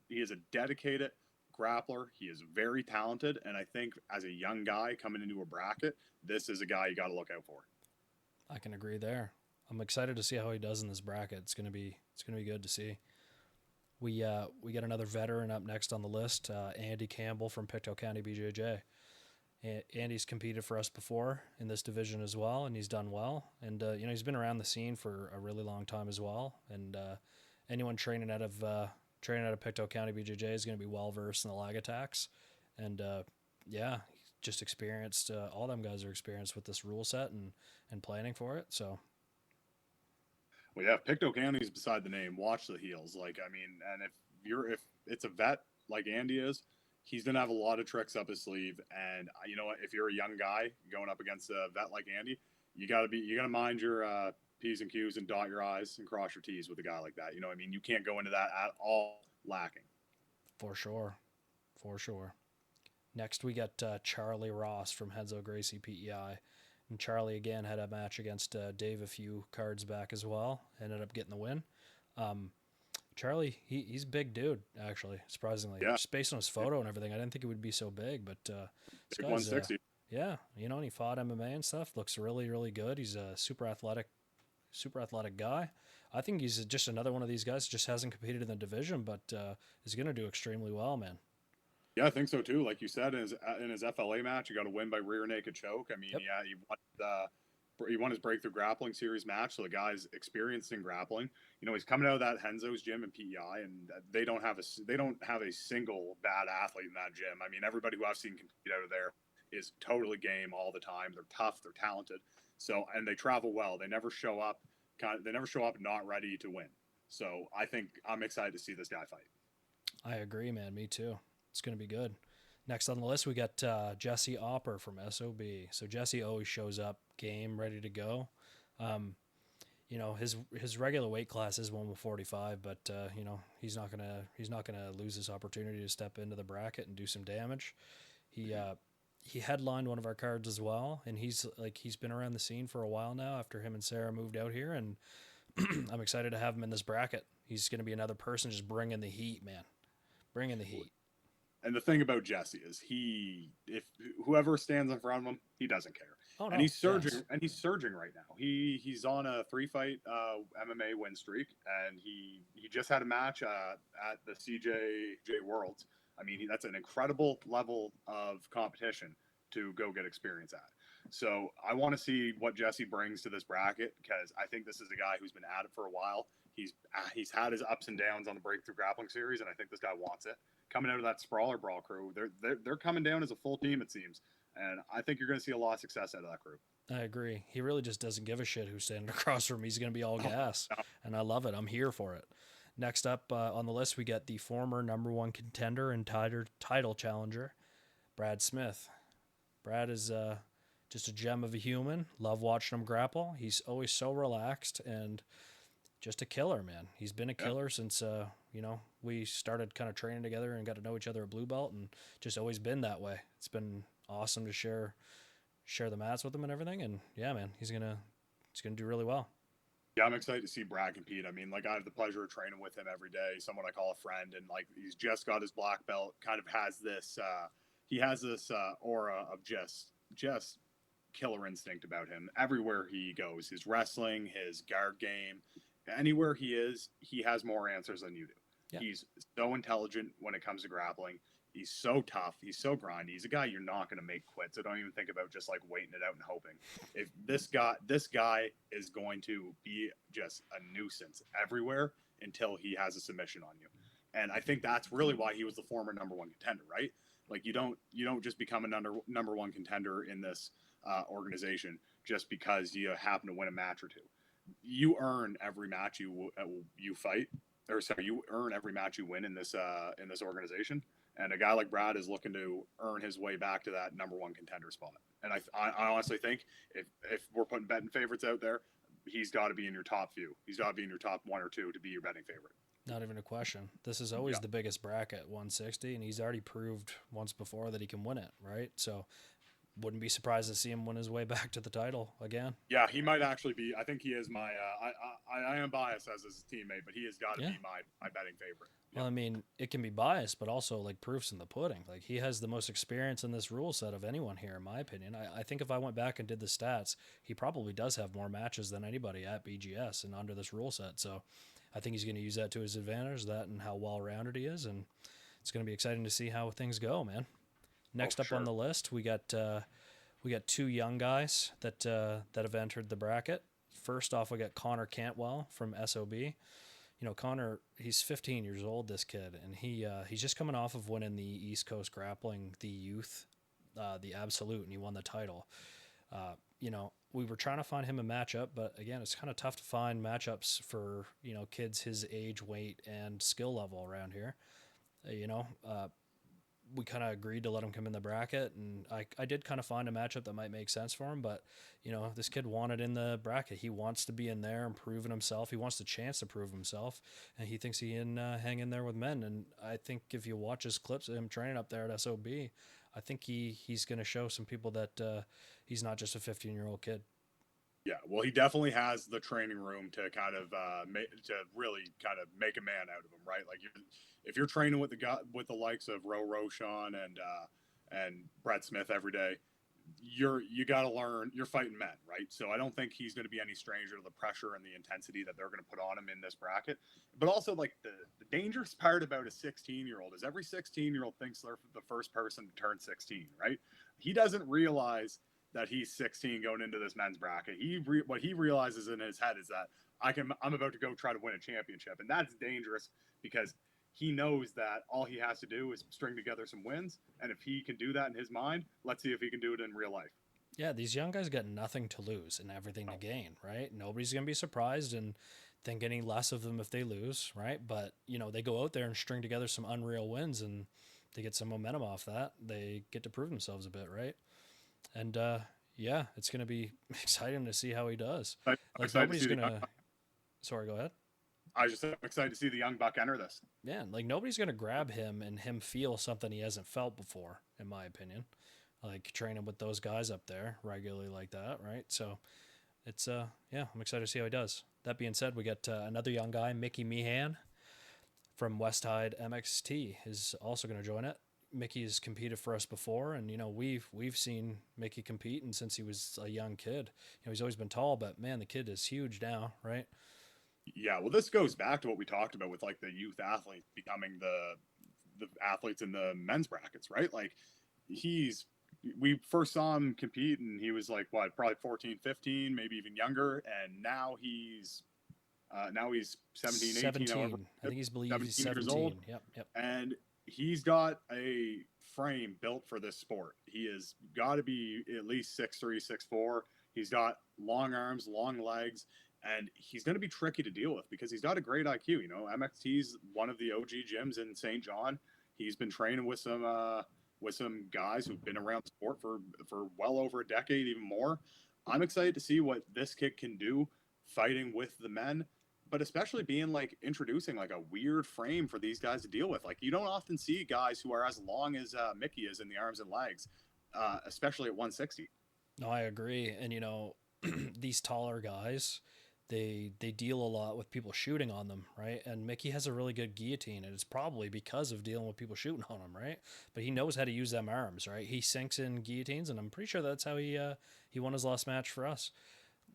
He is a dedicated grappler. He is very talented, and I think as a young guy coming into a bracket, this is a guy you got to look out for. I can agree there. I'm excited to see how he does in this bracket. It's gonna be good to see. We got another veteran up next on the list, Andy Campbell from Pictou County BJJ. Andy's competed for us before in this division as well, and he's done well. And he's been around the scene for a really long time as well. And anyone training out of Pictou County BJJ is going to be well versed in the lag attacks. And just experienced. All them guys are experienced with this rule set and planning for it. So. Well, yeah, Pictou County is beside the name. Watch the heels. Like, I mean, and if it's a vet like Andy is, he's gonna have a lot of tricks up his sleeve. And you know what? If you're a young guy going up against a vet like Andy, you gotta mind your P's and Q's and dot your I's and cross your T's with a guy like that. You know what I mean? You can't go into that at all lacking. For sure. Next, we got Charlie Ross from Henzo Gracie PEI. And Charlie, again, had a match against Dave a few cards back as well. Ended up getting the win. Charlie, he's a big dude, actually, surprisingly. Yeah. Just based on his photo and everything, I didn't think he would be so big. But this guy's 160. Yeah, and he fought MMA and stuff. Looks really, really good. He's a super athletic guy. I think he's just another one of these guys that just hasn't competed in the division, but is going to do extremely well, man. Yeah, I think so too. Like you said, in his FLA match, he got a win by rear naked choke. I mean, yeah, he won his breakthrough grappling series match. So the guy's experienced in grappling. You know, he's coming out of that Henzo's gym in PEI, and they don't have a single bad athlete in that gym. I mean, everybody who I've seen compete out of there is totally game all the time. They're tough, they're talented. So, and they travel well. They never show up not ready to win. So I think I'm excited to see this guy fight. I agree, man. Me too. It's going to be good. Next on the list, we got Jesse Opper from SOB. So Jesse always shows up, game, ready to go. His regular weight class is 145, but he's not gonna lose this opportunity to step into the bracket and do some damage. He headlined one of our cards as well, and he's been around the scene for a while now after him and Sarah moved out here, and I'm excited to have him in this bracket. He's going to be another person just bringing the heat, man. Bringing the heat. And the thing about Jesse is if whoever stands in front of him, he doesn't care. Oh, no. And he's surging, He's surging right now. He's on a 3-fight MMA win streak, and he just had a match at the CJJ Worlds. I mean, that's an incredible level of competition to go get experience at. So I want to see what Jesse brings to this bracket, because I think this is a guy who's been at it for a while. He's had his ups and downs on the Breakthrough Grappling Series, and I think this guy wants it. Coming out of that Sprawler Brawl crew, they're coming down as a full team, it seems, and I think you're going to see a lot of success out of that group. I agree. He really just doesn't give a shit who's standing across from him. He's going to be all gas, and I love it. I'm here for it. Next up on the list, we get the former number one contender and title challenger, Brad Smith. Brad is just a gem of a human. Love watching him grapple. He's always so relaxed and just a killer, man. He's been a killer since we started kind of training together and got to know each other at Blue Belt, and just always been that way. It's been awesome to share the mats with him and everything. And yeah, man, he's gonna do really well. Yeah, I'm excited to see Brad compete. I mean, like, I have the pleasure of training with him every day, someone I call a friend, and like, he's just got his black belt, kind of has this aura of just killer instinct about him everywhere he goes. His wrestling, his guard game, anywhere he is, he has more answers than you do. Yeah. He's so intelligent when it comes to grappling. He's so tough. He's so grindy. He's a guy you're not going to make quit. So don't even think about just like waiting it out and hoping. If this guy is going to be just a nuisance everywhere until he has a submission on you. And I think that's really why he was the former number one contender, right? Like, you don't just become a number one contender in this organization just because you happen to win a match or two. You earn every match you fight, or sorry, you earn every match you win in this organization. And a guy like Brad is looking to earn his way back to that number one contender spot. And I honestly think if we're putting betting favorites out there, he's got to be in your top few. He's got to be in your top one or two to be your betting favorite. Not even a question. This is always the biggest bracket, 160, and he's already proved once before that he can win it, right? So wouldn't be surprised to see him win his way back to the title again. Yeah, he might actually be. I think he is my. I am biased as his teammate, but he has got to be my betting favorite. Yeah. Well, I mean, it can be biased, but also like proofs in the pudding. Like, he has the most experience in this rule set of anyone here, in my opinion. I think if I went back and did the stats, he probably does have more matches than anybody at BGS and under this rule set. So I think he's going to use that to his advantage, that and how well-rounded he is. And it's going to be exciting to see how things go, man. Next up on the list, we got two young guys that have entered the bracket. First off, we got Connor Cantwell from SOB. You know, Connor, he's 15 years old, this kid, and he's just coming off of winning the East Coast Grappling, the youth, the Absolute, and he won the title. We were trying to find him a matchup, but again, it's kind of tough to find matchups for, kids his age, weight, and skill level around here. We kind of agreed to let him come in the bracket, and I did kind of find a matchup that might make sense for him, but this kid wanted in the bracket. He wants to be in there and proving himself. He wants the chance to prove himself, and he thinks he can hang in there with men. And I think if you watch his clips of him training up there at SOB, I think he's going to show some people that he's not just a 15-year-old kid. Yeah, well, he definitely has the training room to kind of really kind of make a man out of him, right? Like, if you're training with the likes of Roshan and Brad Smith every day, you got to learn. You're fighting men, right? So I don't think he's going to be any stranger to the pressure and the intensity that they're going to put on him in this bracket. But also, like, the dangerous part about a 16-year-old is every 16-year-old thinks they're the first person to turn 16, right? He doesn't realize that he's 16 going into this men's bracket. What he realizes in his head is that I'm about to go try to win a championship, and that's dangerous because he knows that all he has to do is string together some wins, and if he can do that in his mind, let's see if he can do it in real life. Yeah, these young guys got nothing to lose and everything to gain, right? Nobody's going to be surprised and think any less of them if they lose, right? But, they go out there and string together some unreal wins, and they get some momentum off that. They get to prove themselves a bit, right? And, it's going to be exciting to see how he does. Like, nobody's going to... Sorry, go ahead. I'm excited to see the young buck enter this. Yeah, like, nobody's going to grab him and him feel something he hasn't felt before, in my opinion. Like, training with those guys up there regularly like that, right? So, it's, I'm excited to see how he does. That being said, we got another young guy, Mickey Meehan from West Hyde MXT, is also going to join it. Mickey's competed for us before, and we've seen Mickey compete, and since he was a young kid, he's always been tall, but man, the kid is huge now, right? Yeah, well, this goes back to what we talked about with like the youth athletes becoming the athletes in the men's brackets, right? Like, he's we first saw him compete and he was like what, probably 14, 15, maybe even younger, and now he's 17, 18, however, 17. I think he's believe he's 17 years old, 17. Yep, yep. and he's got a frame built for this sport. He has got to be at least 6'3", 6'4". He's got long arms, long legs, and he's going to be tricky to deal with because he's got a great IQ. You know, MXT's one of the OG gyms in St. John. He's been training with some guys who've been around the sport for well over a decade, even more. I'm excited to see what this kid can do fighting with the men, but especially being like introducing like a weird frame for these guys to deal with. Like you don't often see guys who are as long as Mickey is in the arms and legs, especially at 160. No, I agree. And you know, these taller guys, they deal a lot with people shooting on them, right? And Mickey has a really good guillotine, and it's probably because of dealing with people shooting on him, right? But he knows how to use them arms, right? He sinks in guillotines, and I'm pretty sure that's how he won his last match for us.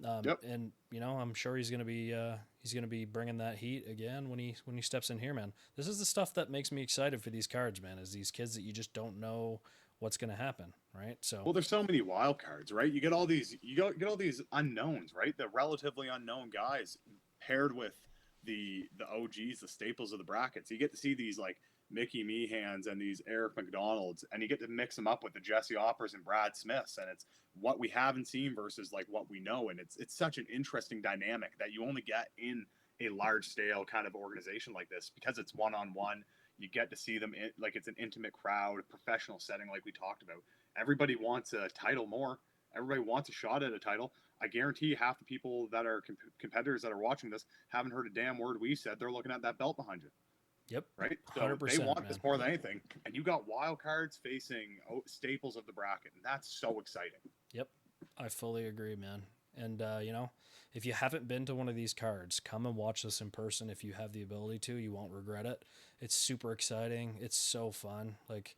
Yep. And you know, I'm sure he's gonna be bringing that heat again when he steps in here, man. This is the stuff that makes me excited for these cards, man. Is these kids that you just don't know what's gonna happen, right? So Well, there's so many wild cards, right? You get all these, get all these unknowns, right? The relatively unknown guys paired with the OGs, the staples of the brackets. You get to see these like Mickey Meehans and these Eric McDonalds, and you get to mix them up with the Jesse Oppers and Brad Smiths, and it's what we haven't seen versus like what we know, and it's such an interesting dynamic that you only get in a large scale kind of organization like this because it's one on one. You get to see them like it's an intimate crowd, professional setting, like we talked about. Everybody wants a title more. Everybody wants a shot at a title. I guarantee half the people that are competitors that are watching this haven't heard a damn word we said. They're looking at that belt behind you, yep, right? So they 100%, want man. this more than anything. And you got wild cards facing staples of the bracket, and that's so exciting. Yep, I fully agree, man. And you know, if you haven't been to one of these cards, come and watch this in person. If you have the ability to, you won't regret it. It's super exciting. It's so fun. Like,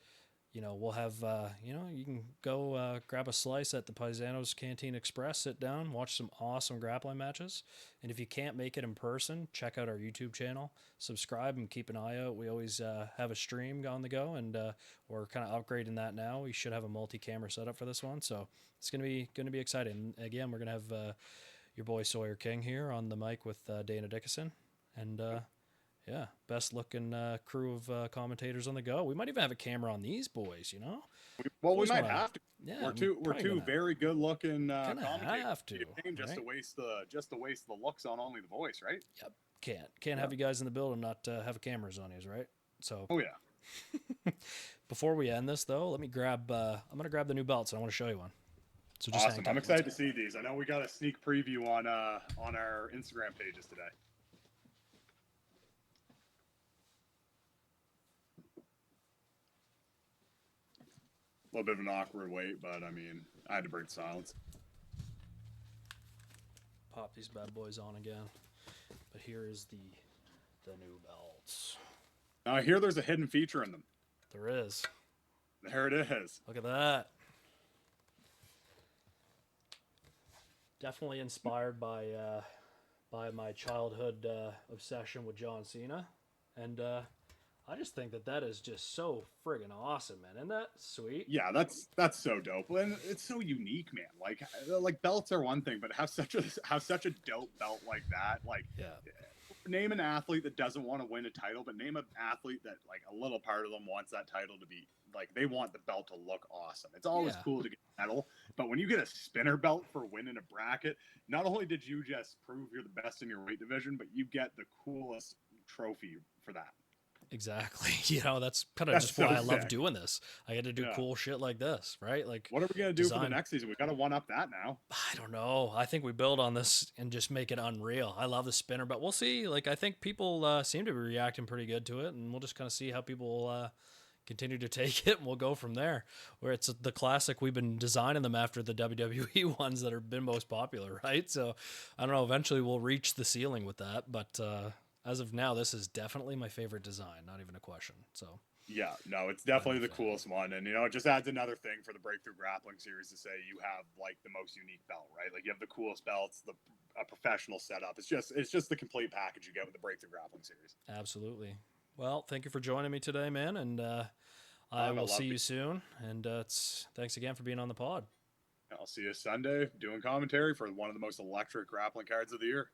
you know, we'll have, you know, you can go grab a slice at the Paisanos Canteen Express, sit down, watch some awesome grappling matches. And if you can't make it in person, check out our YouTube channel, subscribe, and keep an eye out. We always have a stream on the go, and we're kind of upgrading that now. We should have a multi-camera setup for this one, so it's gonna be exciting. And again, we're gonna have your boy Sawyer King here on the mic with Dana Dickinson, and yeah, best looking crew of commentators on the go. We might even have a camera on these boys, you know? We Boys might wanna, have to. yeah, We're two very good looking gonna commentators. have to, Just to right? waste the looks on only the voice, right? Yep, can't have you guys in the building not have cameras on you, right? So Oh yeah. before we end this though, let me grab. I'm gonna grab the new belts and I want to show you one. So just hang Awesome. tight. I'm excited to see these. I know we got a sneak preview on our Instagram pages today. A little bit of an awkward wait, but I mean, I had to break silence. Pop these bad boys on again. But here is the new belts. Now I hear there's a hidden feature in them. There is. There it is. Look at that. Definitely inspired by my childhood obsession with John Cena, and I just think that is just so friggin' awesome, man. Isn't that sweet? Yeah, that's so dope, and it's so unique, man. Like belts are one thing, but have such a dope belt like that. Like, Yeah. name an athlete that doesn't want to win a title, but name an athlete that like a little part of them wants that title to be like they want the belt to look awesome. It's always cool to get a medal, but when you get a spinner belt for winning a bracket, not only did you just prove you're the best in your weight division, but you get the coolest trophy for that. Exactly. You know, that's kind of just so why I love sick. doing this. I get to do cool shit like this, right? Like, what are we gonna do for the next season? We got to one up that now. I don't know. I think we build on this and just make it unreal. I love the spinner, but we'll see. Like, I think people seem to be reacting pretty good to it, and we'll just kind of see how people continue to take it, and we'll go from there. Where it's the classic, we've been designing them after the WWE ones that have been most popular, right? So I don't know. Eventually, we'll reach the ceiling with that, but as of now, this is definitely my favorite design. Not even a question. So. Yeah, no, it's definitely the coolest one, and it just adds another thing for the Breakthrough Grappling Series to say you have like the most unique belt, right? Like you have the coolest belts, a professional setup. It's just the complete package you get with the Breakthrough Grappling Series. Absolutely. Well, thank you for joining me today, man, and I will see you soon, and thanks again for being on the pod. I'll see you Sunday doing commentary for one of the most electric grappling cards of the year.